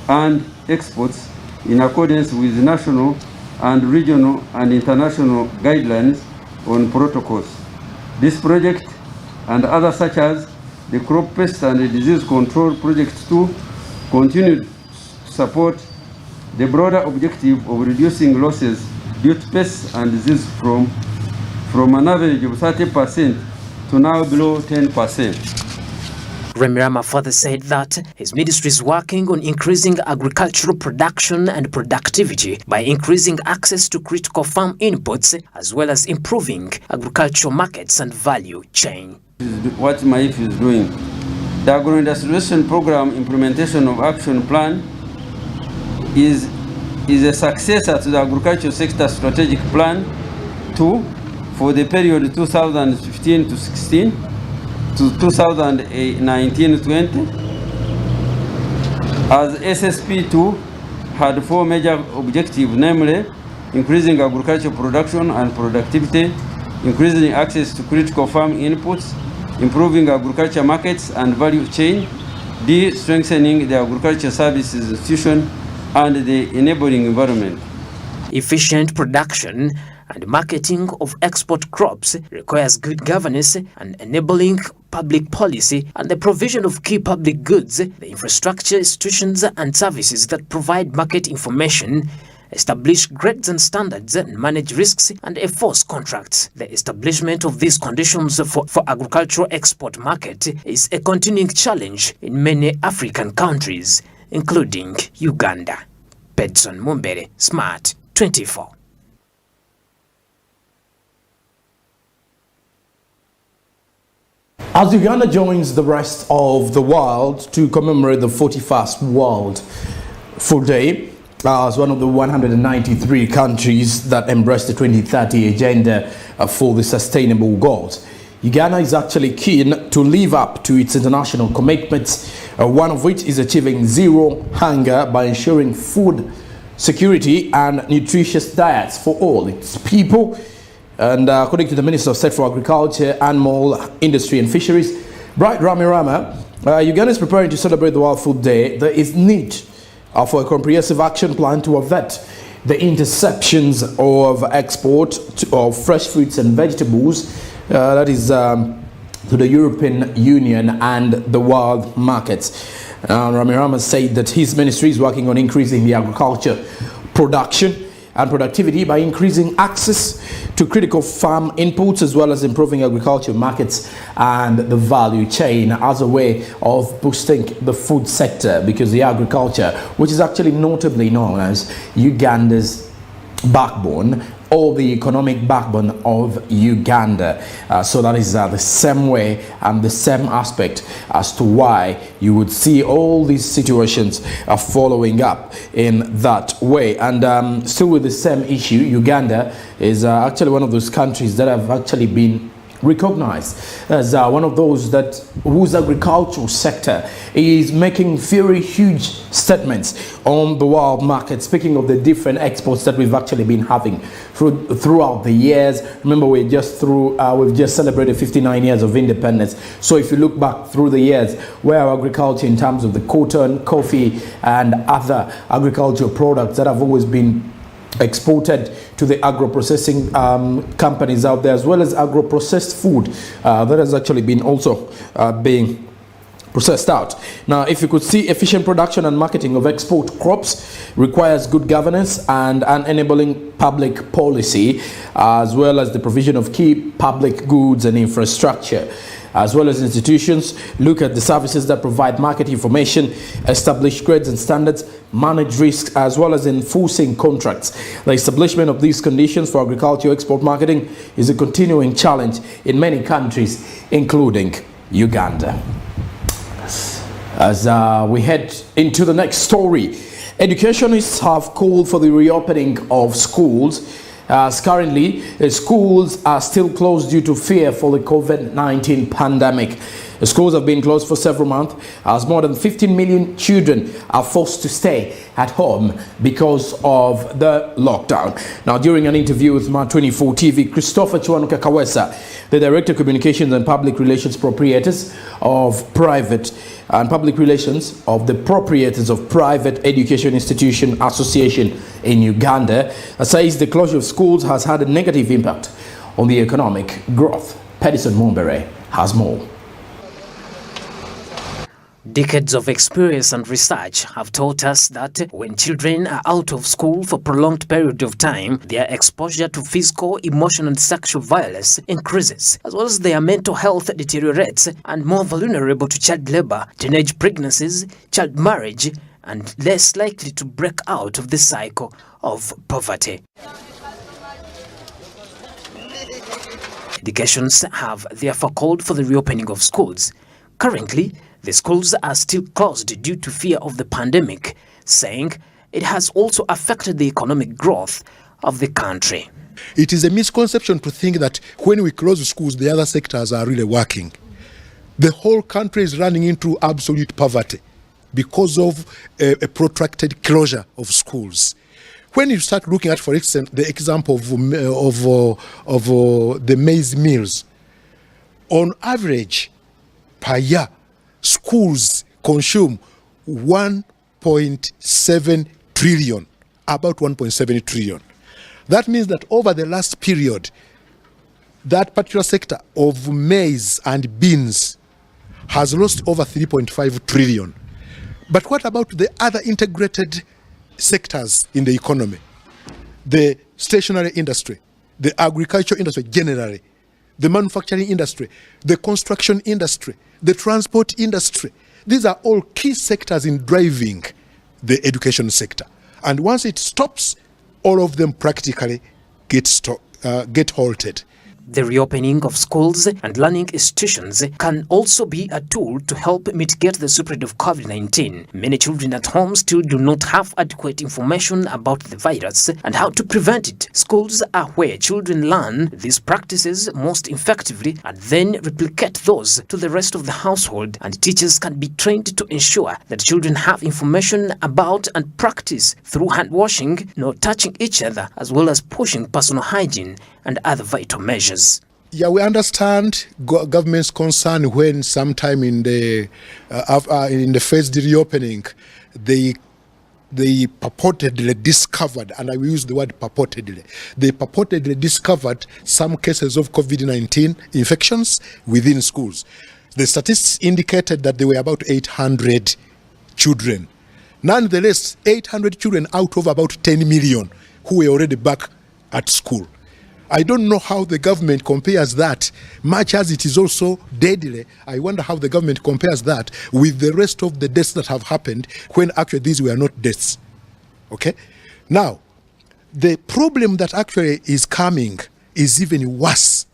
Speaker 11: and exports in accordance with national and regional and international guidelines on protocols. This project and others such as the Crop Pest and Disease Control Project 2 continue to support the broader objective of reducing losses due to pests and disease from an average of 30% to now below 10%.
Speaker 3: Ramirama further said that his ministry is working on increasing agricultural production and productivity by increasing access to critical farm inputs as well as improving agricultural markets and value chain.
Speaker 11: What MAIF is doing. The Agro-Industrialization Program Implementation of Action Plan is a successor to the Agricultural Sector Strategic Plan 2 for the period 2015 to 16 to 2019-20, as SSP2 had four major objectives, namely increasing agricultural production and productivity, increasing access to critical farm inputs, improving agriculture markets and value chain, D, strengthening the agriculture services institution and the enabling environment.
Speaker 3: Efficient production and marketing of export crops requires good governance and enabling public policy and the provision of key public goods, the infrastructure, institutions and services that provide market information, establish grades and standards, and manage risks and enforce contracts. The establishment of these conditions for agricultural export market is a continuing challenge in many African countries, including Uganda. Pedson Mumbere, Smart 24.
Speaker 10: As Uganda joins the rest of the world to commemorate the 41st World Food Day, as one of the 193 countries that embrace the 2030 Agenda for the Sustainable Goals, Uganda is actually keen to live up to its international commitments, one of which is achieving zero hunger by ensuring food security and nutritious diets for all its people. And according to the Minister of State for Agriculture, Animal Industry and Fisheries, Bright Ramirama, Uganda is preparing to celebrate the World Food Day. There is need for a comprehensive action plan to avert the interceptions of export of fresh fruits and vegetables, that is to the European Union and the world markets. Ramirama said that his ministry is working on increasing the agriculture production and productivity by increasing access to critical farm inputs, as well as improving agriculture markets and the value chain as a way of boosting the food sector, because the agriculture, which is actually notably known as Uganda's backbone, or the economic backbone of Uganda. So that is the same way and the same aspect as to why you would see all these situations following up in that way. And still with the same issue, Uganda is actually one of those countries that have actually been recognized as one of those that whose agricultural sector is making very huge statements on the world market, speaking of the different exports that we've actually been having throughout the years. Remember, we've just celebrated 59 years of independence. So if you look back through the years, where our agriculture in terms of the cotton, coffee and other agricultural products that have always been exported to the agro-processing companies out there, as well as agro-processed food that has actually been also being processed out. Now, if you could see, efficient production and marketing of export crops requires good governance and an enabling public policy, as well as the provision of key public goods and infrastructure, as well as institutions. Look at the services that provide market information, establish grades and standards, manage risks, as well as enforcing contracts. The establishment of these conditions for agricultural export marketing is a continuing challenge in many countries, including Uganda. As we head into the next story, educationists have called for the reopening of schools. As currently, schools are still closed due to fear for the COVID-19 pandemic. The schools have been closed for several months as more than 15 million children are forced to stay at home because of the lockdown. Now, during an interview with Smart 24 TV, Christopher Chwanuka-Kawesa, the Director of Communications and Public Relations Proprietors of Private and Public Relations of the Proprietors of Private Education Institution Association in Uganda, says the closure of schools has had a negative impact on the economic growth. Pedison Mumbere has more.
Speaker 3: Decades of experience and research have taught us that when children are out of school for a prolonged period of time, their exposure to physical, emotional and sexual violence increases, as well as their mental health deteriorates and more vulnerable to child labor, teenage pregnancies, child marriage, and less likely to break out of the cycle of poverty. Educations have therefore called for the reopening of schools. Currently, the schools are still closed due to fear of the pandemic, saying it has also affected the economic growth of the country.
Speaker 6: It is a misconception to think that when we close schools, the other sectors are really working. The whole country is running into absolute poverty because of a protracted closure of schools. When you start looking at, for instance, the example of the maize mills, on average, per year, schools consume 1.7 trillion, about 1.7 trillion. That means that over the last period, that particular sector of maize and beans has lost over 3.5 trillion. But what about the other integrated sectors in the economy? The stationery industry, the agriculture industry generally, the manufacturing industry, the construction industry, the transport industry. These are all key sectors in driving the education sector. And once it stops, all of them practically get halted.
Speaker 3: The reopening of schools and learning institutions can also be a tool to help mitigate the spread of COVID-19. Many children at home still do not have adequate information about the virus and how to prevent it. Schools are where children learn these practices most effectively and then replicate those to the rest of the household, and teachers can be trained to ensure that children have information about and practice through hand washing, not touching each other, as well as pushing personal hygiene and other vital measures.
Speaker 6: Yeah, we understand government's concern when sometime in the phased reopening, they purportedly discovered, and I will use the word purportedly, they purportedly discovered some cases of COVID-19 infections within schools. The statistics indicated that there were about 800 children. Nonetheless, 800 children out of about 10 million who were already back at school. I don't know how the government compares that, much as it is also deadly. I wonder how the government compares that with the rest of the deaths that have happened when actually these were not deaths. Okay? Now, the problem that actually is coming is even worse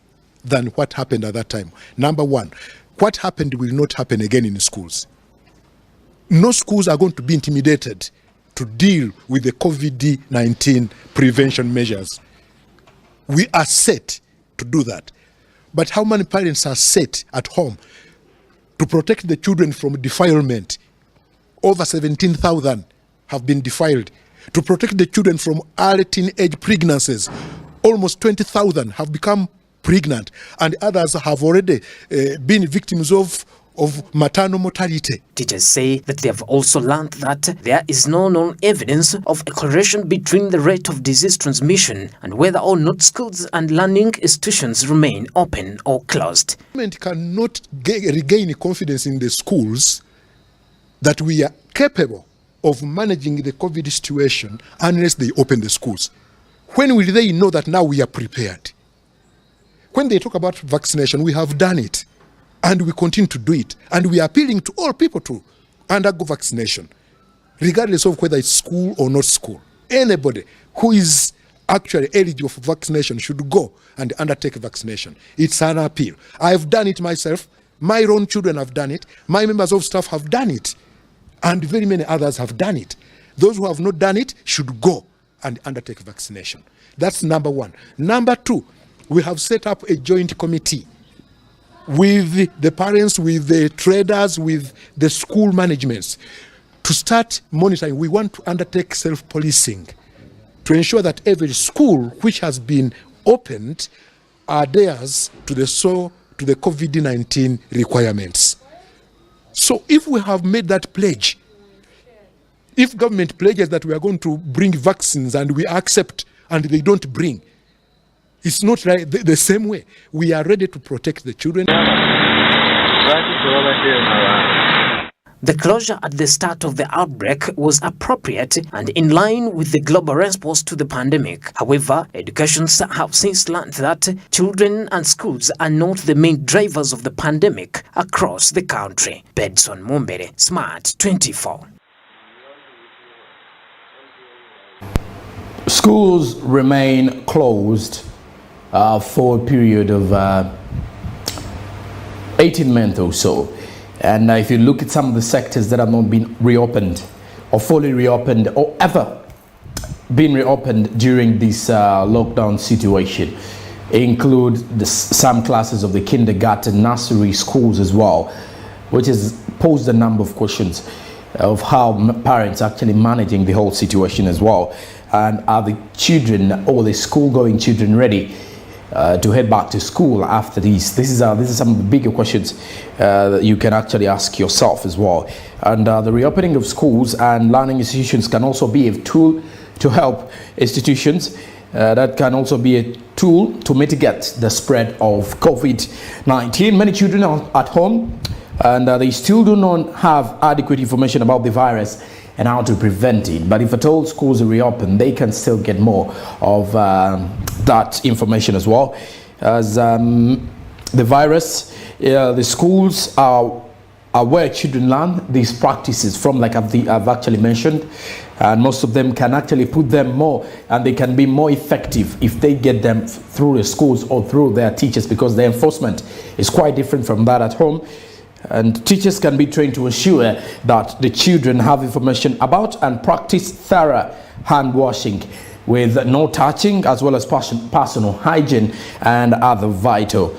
Speaker 6: than what happened at that time. Number one, what happened will not happen again in schools. No schools are going to be intimidated to deal with the COVID-19 prevention measures. We are set to do that. But how many parents are set at home to protect the children from defilement? Over 17,000 have been defiled. To protect the children from early teenage pregnancies, almost 20,000 have become pregnant, and others have already been victims of maternal mortality.
Speaker 3: Teachers say that they have also learned that there is no known evidence of a correlation between the rate of disease transmission and whether or not schools and learning institutions remain open or closed.
Speaker 6: Government cannot regain confidence in the schools that we are capable of managing the COVID situation unless they open the schools. When will they know that now we are prepared? When they talk about vaccination, we have done it. And we continue to do it. And we are appealing to all people to undergo vaccination, regardless of whether it's school or not school. Anybody who is actually eligible for vaccination should go and undertake vaccination. It's an appeal. I've done it myself. My own children have done it. My members of staff have done it. And very many others have done it. Those who have not done it should go and undertake vaccination. That's number one. Number two, we have set up a joint committee with the parents, with the traders, with the school managements to start monitoring. We want to undertake self-policing to ensure that every school which has been opened adheres to the COVID-19 requirements. So if we have made that pledge, if government pledges that we are going to bring vaccines and we accept and they don't bring, it's not right the same way. We are ready to protect the children.
Speaker 3: The closure at the start of the outbreak was appropriate and in line with the global response to the pandemic. However, educationists have since learned that children and schools are not the main drivers of the pandemic across the country. Bedson Mumbere, Smart 24.
Speaker 10: Schools remain closed for a period of 18 months or so. And if you look at some of the sectors that have not been reopened or fully reopened or ever been reopened during this lockdown situation, include some classes of the kindergarten, nursery schools as well, which has posed a number of questions of how parents are actually managing the whole situation as well. And are the children or the school-going children ready to head back to school after these? This is some of the bigger questions that you can actually ask yourself as well. And the reopening of schools and learning institutions can also be a tool to help institutions. That can also be a tool to mitigate the spread of COVID-19. Many children are at home and they still do not have adequate information about the virus and how to prevent it. But if at all schools are reopened, they can still get more of that information as well. As the virus, the schools are where children learn these practices from, like I've actually mentioned, and most of them can actually put them more, and they can be more effective if they get them through the schools or through their teachers, because the enforcement is quite different from that at home. And teachers can be trained to ensure that the children have information about and practice thorough hand washing with no touching, as well as personal hygiene and other vital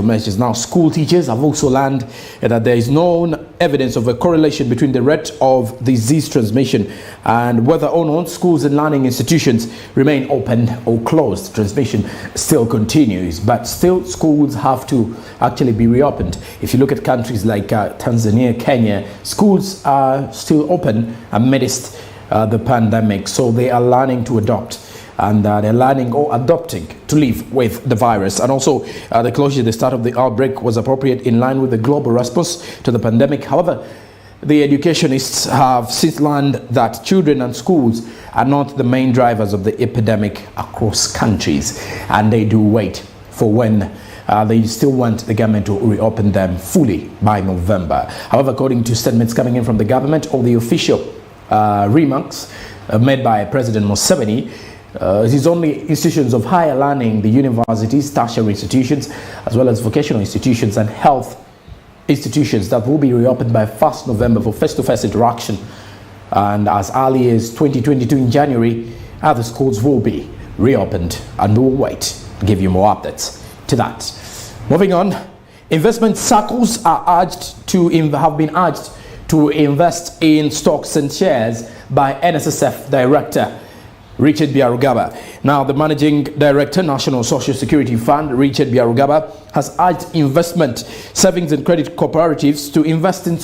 Speaker 10: measures. Now, school teachers have also learned that there is no evidence of a correlation between the rate of disease transmission and whether or not schools and learning institutions remain open or closed. Transmission still continues, but still schools have to actually be reopened. If you look at countries like Tanzania, Kenya, schools are still open amidst the pandemic, so they are learning to adopt, and they're learning or adopting to live with the virus. And also the closure at the start of the outbreak was appropriate in line with the global response to the pandemic. However, the educationists have since learned that children and schools are not the main drivers of the epidemic across countries, and they do wait for when they still want the government to reopen them fully by November. However, according to statements coming in from the government or the official remarks made by President Museveni, it is only institutions of higher learning, the universities, tertiary institutions, as well as vocational institutions and health institutions that will be reopened by 1st November for face-to-face interaction. And as early as 2022 in January, other schools will be reopened, and we'll wait to give you more updates to that. Moving on, investment circles are have been urged to invest in stocks and shares by NSSF Director Richard Byarugaba. Now, the Managing Director, National Social Security Fund, Richard Byarugaba, has urged investment savings and credit cooperatives to invest in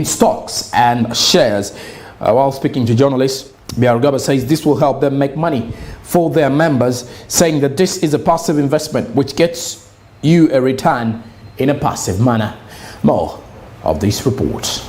Speaker 10: stocks and shares. While speaking to journalists, Byarugaba says this will help them make money for their members, saying that this is a passive investment which gets you a return in a passive manner. More of this report.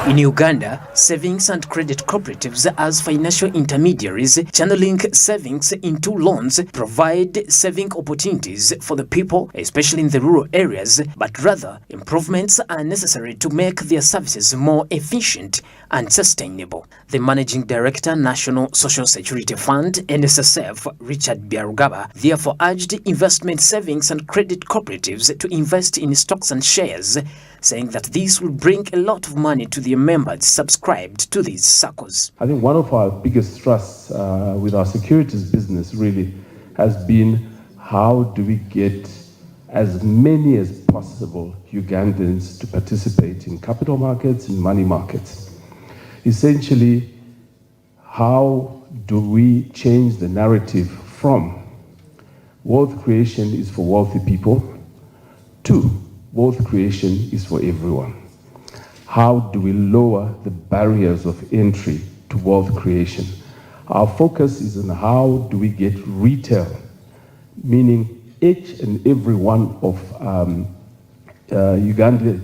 Speaker 3: In Uganda, savings and credit cooperatives as financial intermediaries channeling savings into loans provide saving opportunities for the people, especially in the rural areas, but rather improvements are necessary to make their services more efficient and sustainable. The Managing Director, National Social Security Fund, NSSF, Richard Byarugaba, therefore urged investment savings and credit cooperatives to invest in stocks and shares, saying that this will bring a lot of money to their members subscribed to these circles.
Speaker 12: I think one of our biggest thrusts with our securities business really has been how do we get as many as possible Ugandans to participate in capital markets and money markets. Essentially, how do we change the narrative from wealth creation is for wealthy people to wealth creation is for everyone? How do we lower the barriers of entry to wealth creation? Our focus is on how do we get retail, meaning each and every one of Ugandans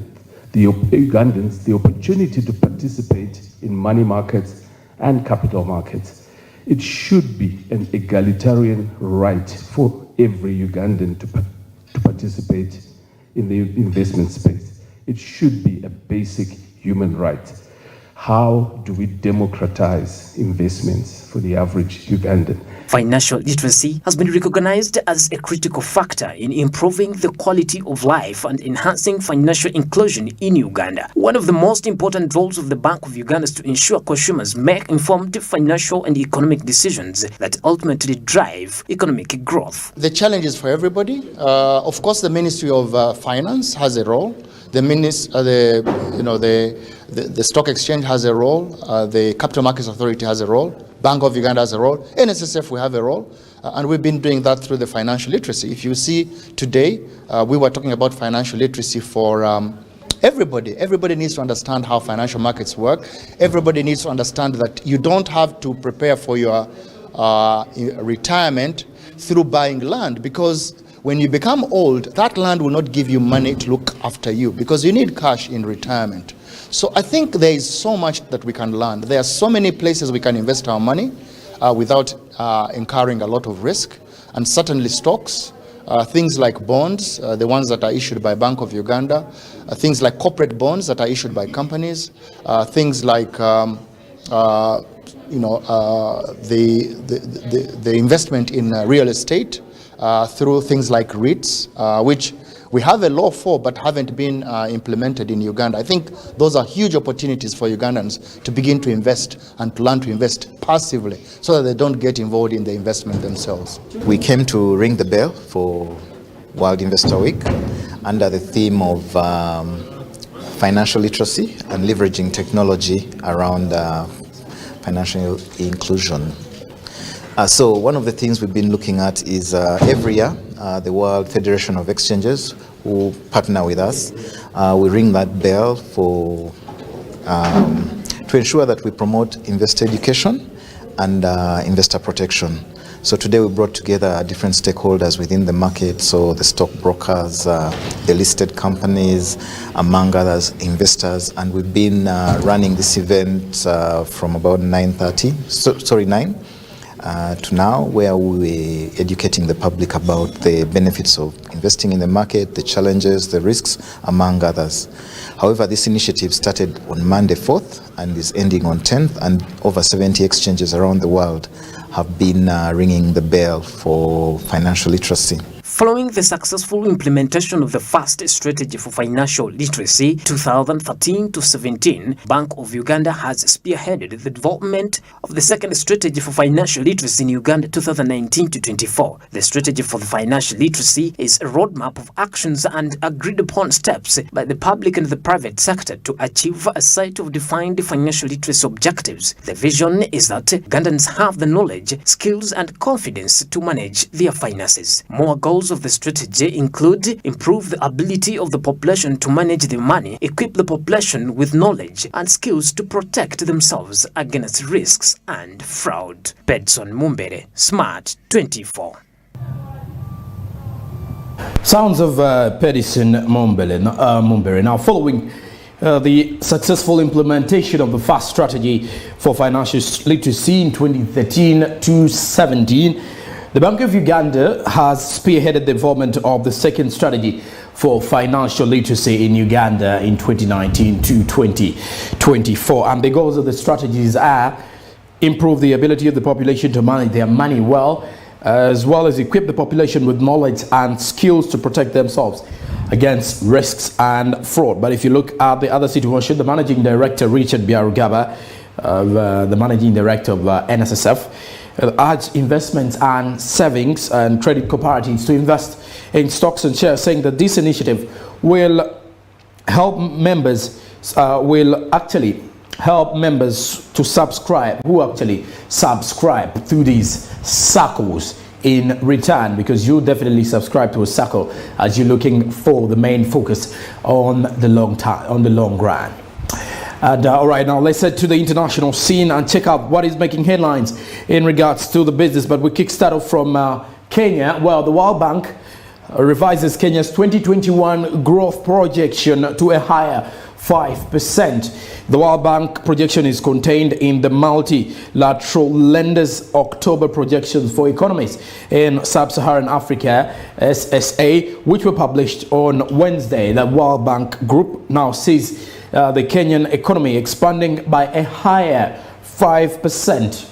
Speaker 12: the opportunity to participate in money markets and capital markets. It should be an egalitarian right for every Ugandan to participate in the investment space. It should be a basic human right. How do we democratize investments for the average Ugandan?
Speaker 3: Financial literacy has been recognized as a critical factor in improving the quality of life and enhancing financial inclusion in Uganda. One of the most important roles of the Bank of Uganda is to ensure consumers make informed financial and economic decisions that ultimately drive economic growth.
Speaker 1: The challenge is for everybody. Of course, the Ministry of Finance has a role. The Stock Exchange has a role. The Capital Markets Authority has a role. Bank of Uganda has a role. NSSF, we have a role. And we've been doing that through the financial literacy. If you see today, we were talking about financial literacy for everybody. Everybody needs to understand how financial markets work. Everybody needs to understand that you don't have to prepare for your retirement through buying land, because when you become old, that land will not give you money to look after you, because you need cash in retirement. So I think there is so much that we can learn. There are so many places we can invest our money without incurring a lot of risk, and certainly stocks things like bonds, the ones that are issued by Bank of Uganda, things like corporate bonds that are issued by companies, things like the investment in real estate through things like REITs, which we have a law for but haven't been implemented in Uganda. I think those are huge opportunities for Ugandans to begin to invest and to learn to invest passively so that they don't get involved in the investment themselves.
Speaker 2: We came to ring the bell for World Investor Week under the theme of financial literacy and leveraging technology around financial inclusion. So one of the things we've been looking at is every year the World Federation of Exchanges, who partner with us, we ring that bell for to ensure that we promote investor education and investor protection. So today we brought together different stakeholders within the market, so the stockbrokers, the listed companies, among others, investors, and we've been running this event from about 9 to now, where we're educating the public about the benefits of investing in the market, the challenges, the risks, among others. However, this initiative started on Monday 4th and is ending on 10th, and over 70 exchanges around the world have been ringing the bell for financial literacy.
Speaker 3: Following the successful implementation of the first strategy for financial literacy 2013-17, Bank of Uganda has spearheaded the development of the second strategy for financial literacy in Uganda 2019-24. The strategy for the financial literacy is a roadmap of actions and agreed upon steps by the public and the private sector to achieve a set of defined financial literacy objectives. The vision is that Ugandans have the knowledge, skills and confidence to manage their finances. More goals of the strategy include improve the ability of the population to manage their money, equip the population with knowledge and skills to protect themselves against risks and fraud. Pedson Mumbere, Smart 24.
Speaker 10: Sounds of Pedison Mumbere. Now, following the successful implementation of the first strategy for financial literacy in 2013-17, the Bank of Uganda has spearheaded the development of the second strategy for financial literacy in Uganda in 2019-2024. And the goals of the strategies are improve the ability of the population to manage their money well as equip the population with knowledge and skills to protect themselves against risks and fraud. But if you look at the other situation, the Managing Director, Richard Byarugaba, the Managing Director of NSSF, urged investments and savings and credit cooperatives to invest in stocks and shares, saying that this initiative will help members, to subscribe, through these circles in return, because you definitely subscribe to a circle as you're looking for the main focus on the long run. And all right, now let's head to the international scene and check out what is making headlines in regards to the business. But we kickstart off from Kenya. Well, the World Bank revises Kenya's 2021 growth projection to a higher 5%. The World Bank projection is contained in the multilateral lenders' October projections for economies in sub-Saharan Africa, SSA, which were published on Wednesday. The World Bank Group now sees the Kenyan economy expanding by a higher 5%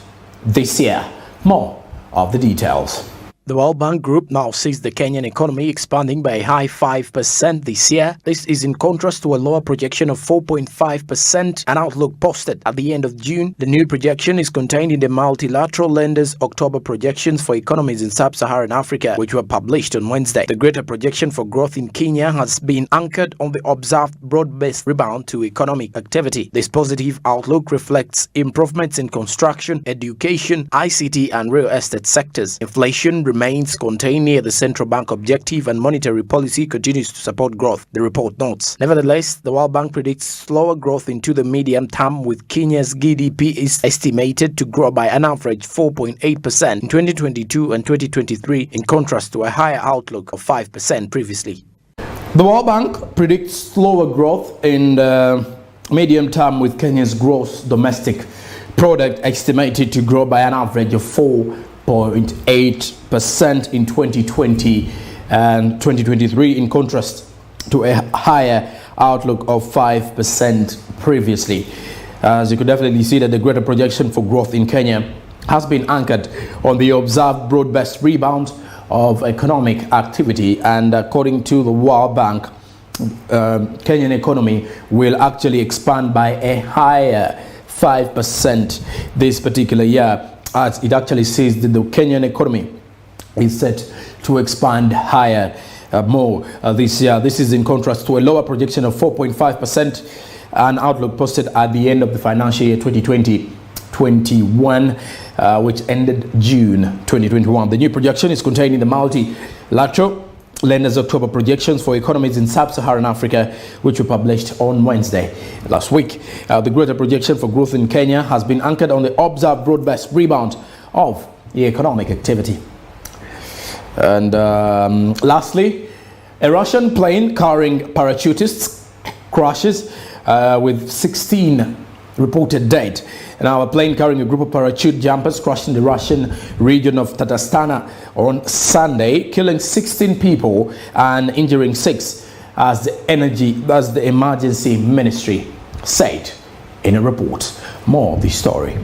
Speaker 10: this year. More of the details.
Speaker 13: The World Bank Group now sees the Kenyan economy expanding by a high 5% this year. This is in contrast to a lower projection of 4.5%, an outlook posted at the end of June. The new projection is contained in the multilateral lenders' October projections for economies in sub-Saharan Africa, which were published on Wednesday. The greater projection for growth in Kenya has been anchored on the observed broad-based rebound to economic activity. This positive outlook reflects improvements in construction, education, ICT and real estate sectors. Inflation remains contained near the central bank objective and monetary policy continues to support growth, the report notes. Nevertheless, the World Bank predicts slower growth into the medium term, with Kenya's GDP is estimated to grow by an average 4.8% in 2022 and 2023, in contrast to a higher outlook of 5% previously.
Speaker 10: The World Bank predicts slower growth in the medium term, with Kenya's gross domestic product estimated to grow by an average of 4.8% in 2022 and 2023, in contrast to a higher outlook of 5% previously. As you could definitely see that the greater projection for growth in Kenya has been anchored on the observed broad-based rebound of economic activity, and according to the World Bank, Kenyan economy will actually expand by a higher 5% this particular year, as it actually says that the Kenyan economy is set to expand higher more this year. This is in contrast to a lower projection of 4.5%, an outlook posted at the end of the financial year 2020-21, which ended June 2021. The new projection is contained in the multilateral lenders' October projections for economies in sub-Saharan Africa, which were published on Wednesday last week. The greater projection for growth in Kenya has been anchored on the observed broad-based rebound of the economic activity. And lastly, a Russian plane carrying parachutists crashes with 16 reported dead. Now, a plane carrying a group of parachute jumpers crashed in the Russian region of Tatarstan on Sunday, killing 16 people and injuring 6, as the emergency ministry said in a report. More of the story.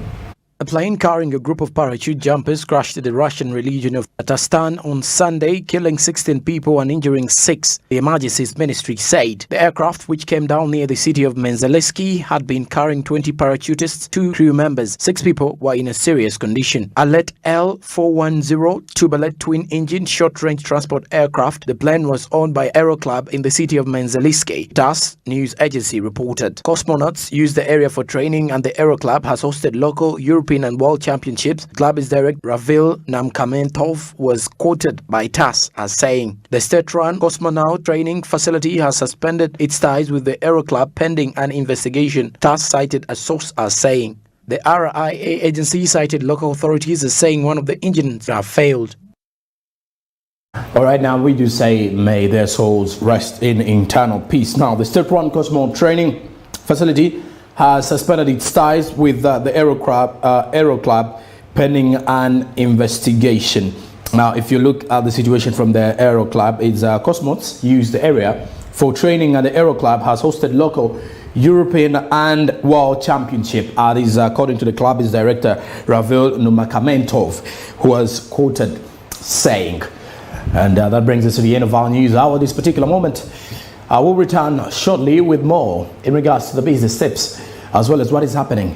Speaker 13: A plane carrying a group of parachute jumpers crashed in the Russian region of Tatarstan on Sunday, killing 16 people and injuring 6, the emergencies ministry said. The aircraft, which came down near the city of Menzalesky, had been carrying 20 parachutists, 2 crew members. 6 people were in a serious condition. Alet L410 Tubalet twin-engine short-range transport aircraft. The plane was owned by Aero Club in the city of Menzalesky, TASS news agency reported. Cosmonauts used the area for training, and the Aero Club has hosted local European and World Championships. Club's director Ravil Namkamentov was quoted by TASS as saying, "The state-run cosmonaut training facility has suspended its ties with the Aero Club pending an investigation," TASS cited a source as saying. The RIA agency cited local authorities as saying one of the engines have failed.
Speaker 10: All right, now we do say may their souls rest in eternal peace. Now, the state-run cosmonaut training facility has suspended its ties with the Aero Club pending an investigation. Now, if you look at the situation from the Aero Club, its cosmonauts use the area for training, and the Aero Club has hosted local European and World Championship. This is according to the club's director, Ravil Numakamentov, who was quoted saying. And that brings us to the end of our news hour this particular moment. I will return shortly with more in regards to the business tips, as well as what is happening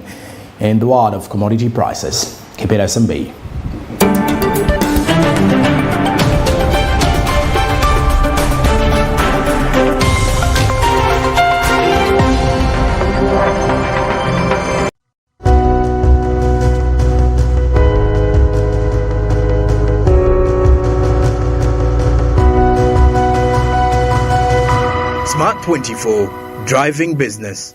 Speaker 10: in the world of commodity prices. Keep it SMB.
Speaker 4: Smart 24, driving business.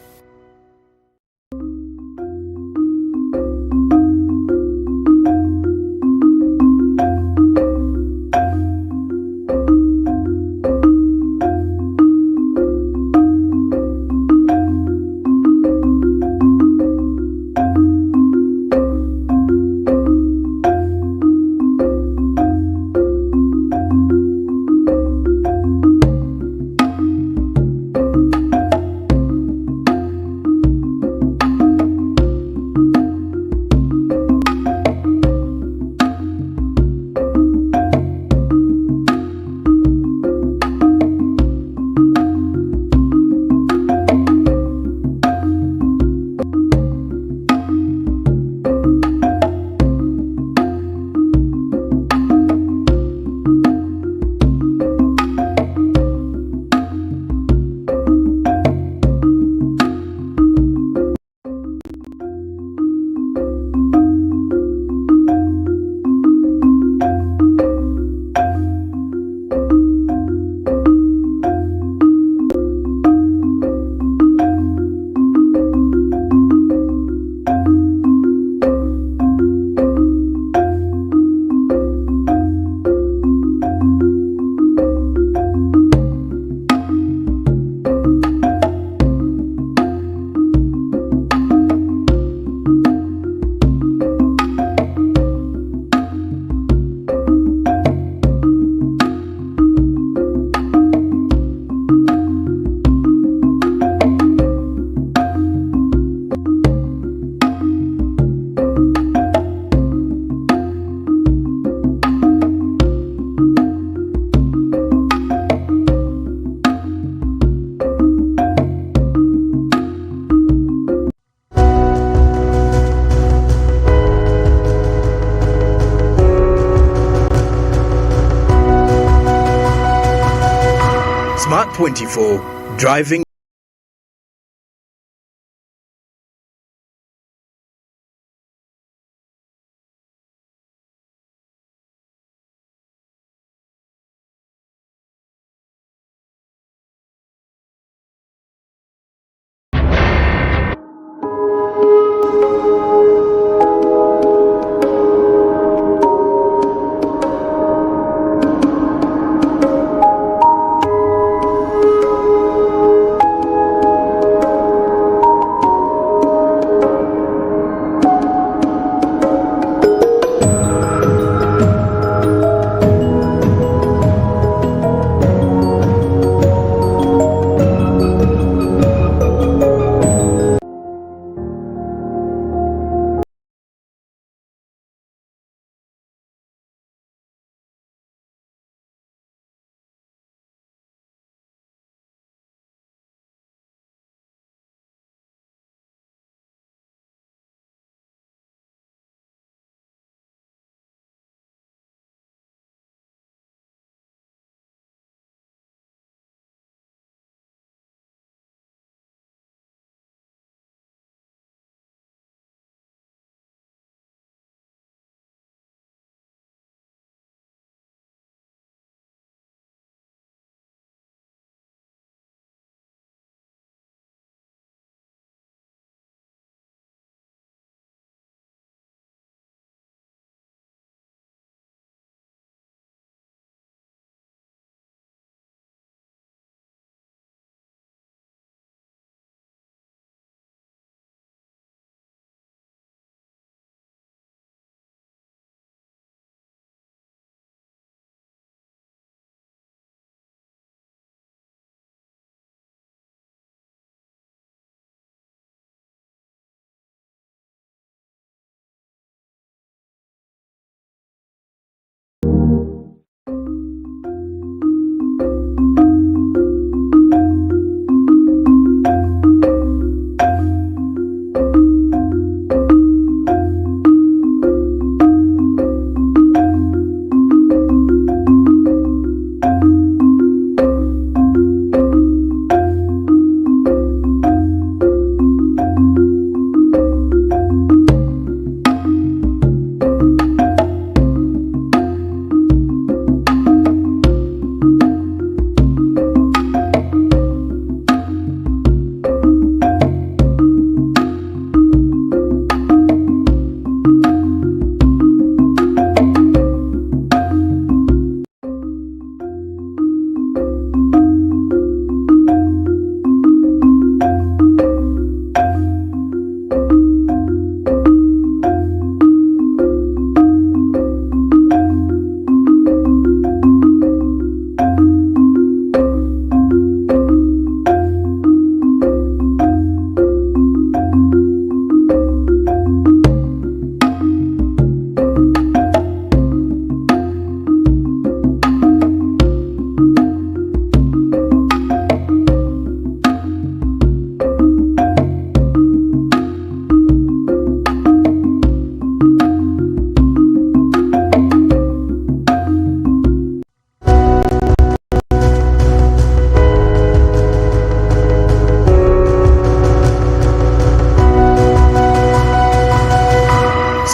Speaker 4: Smart 24, driving.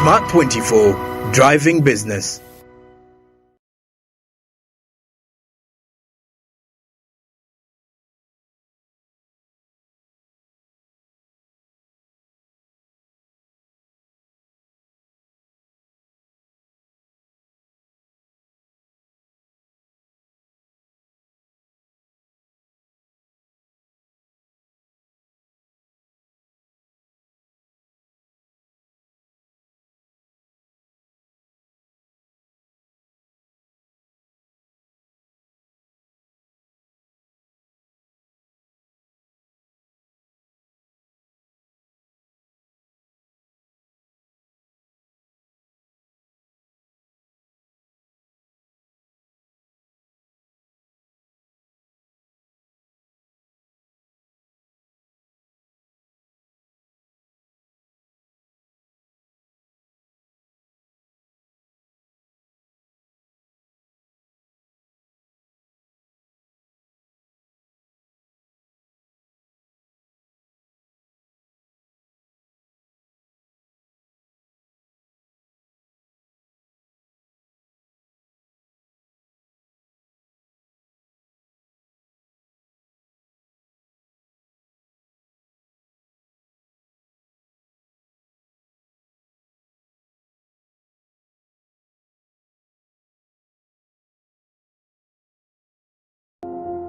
Speaker 4: Smart 24, driving business.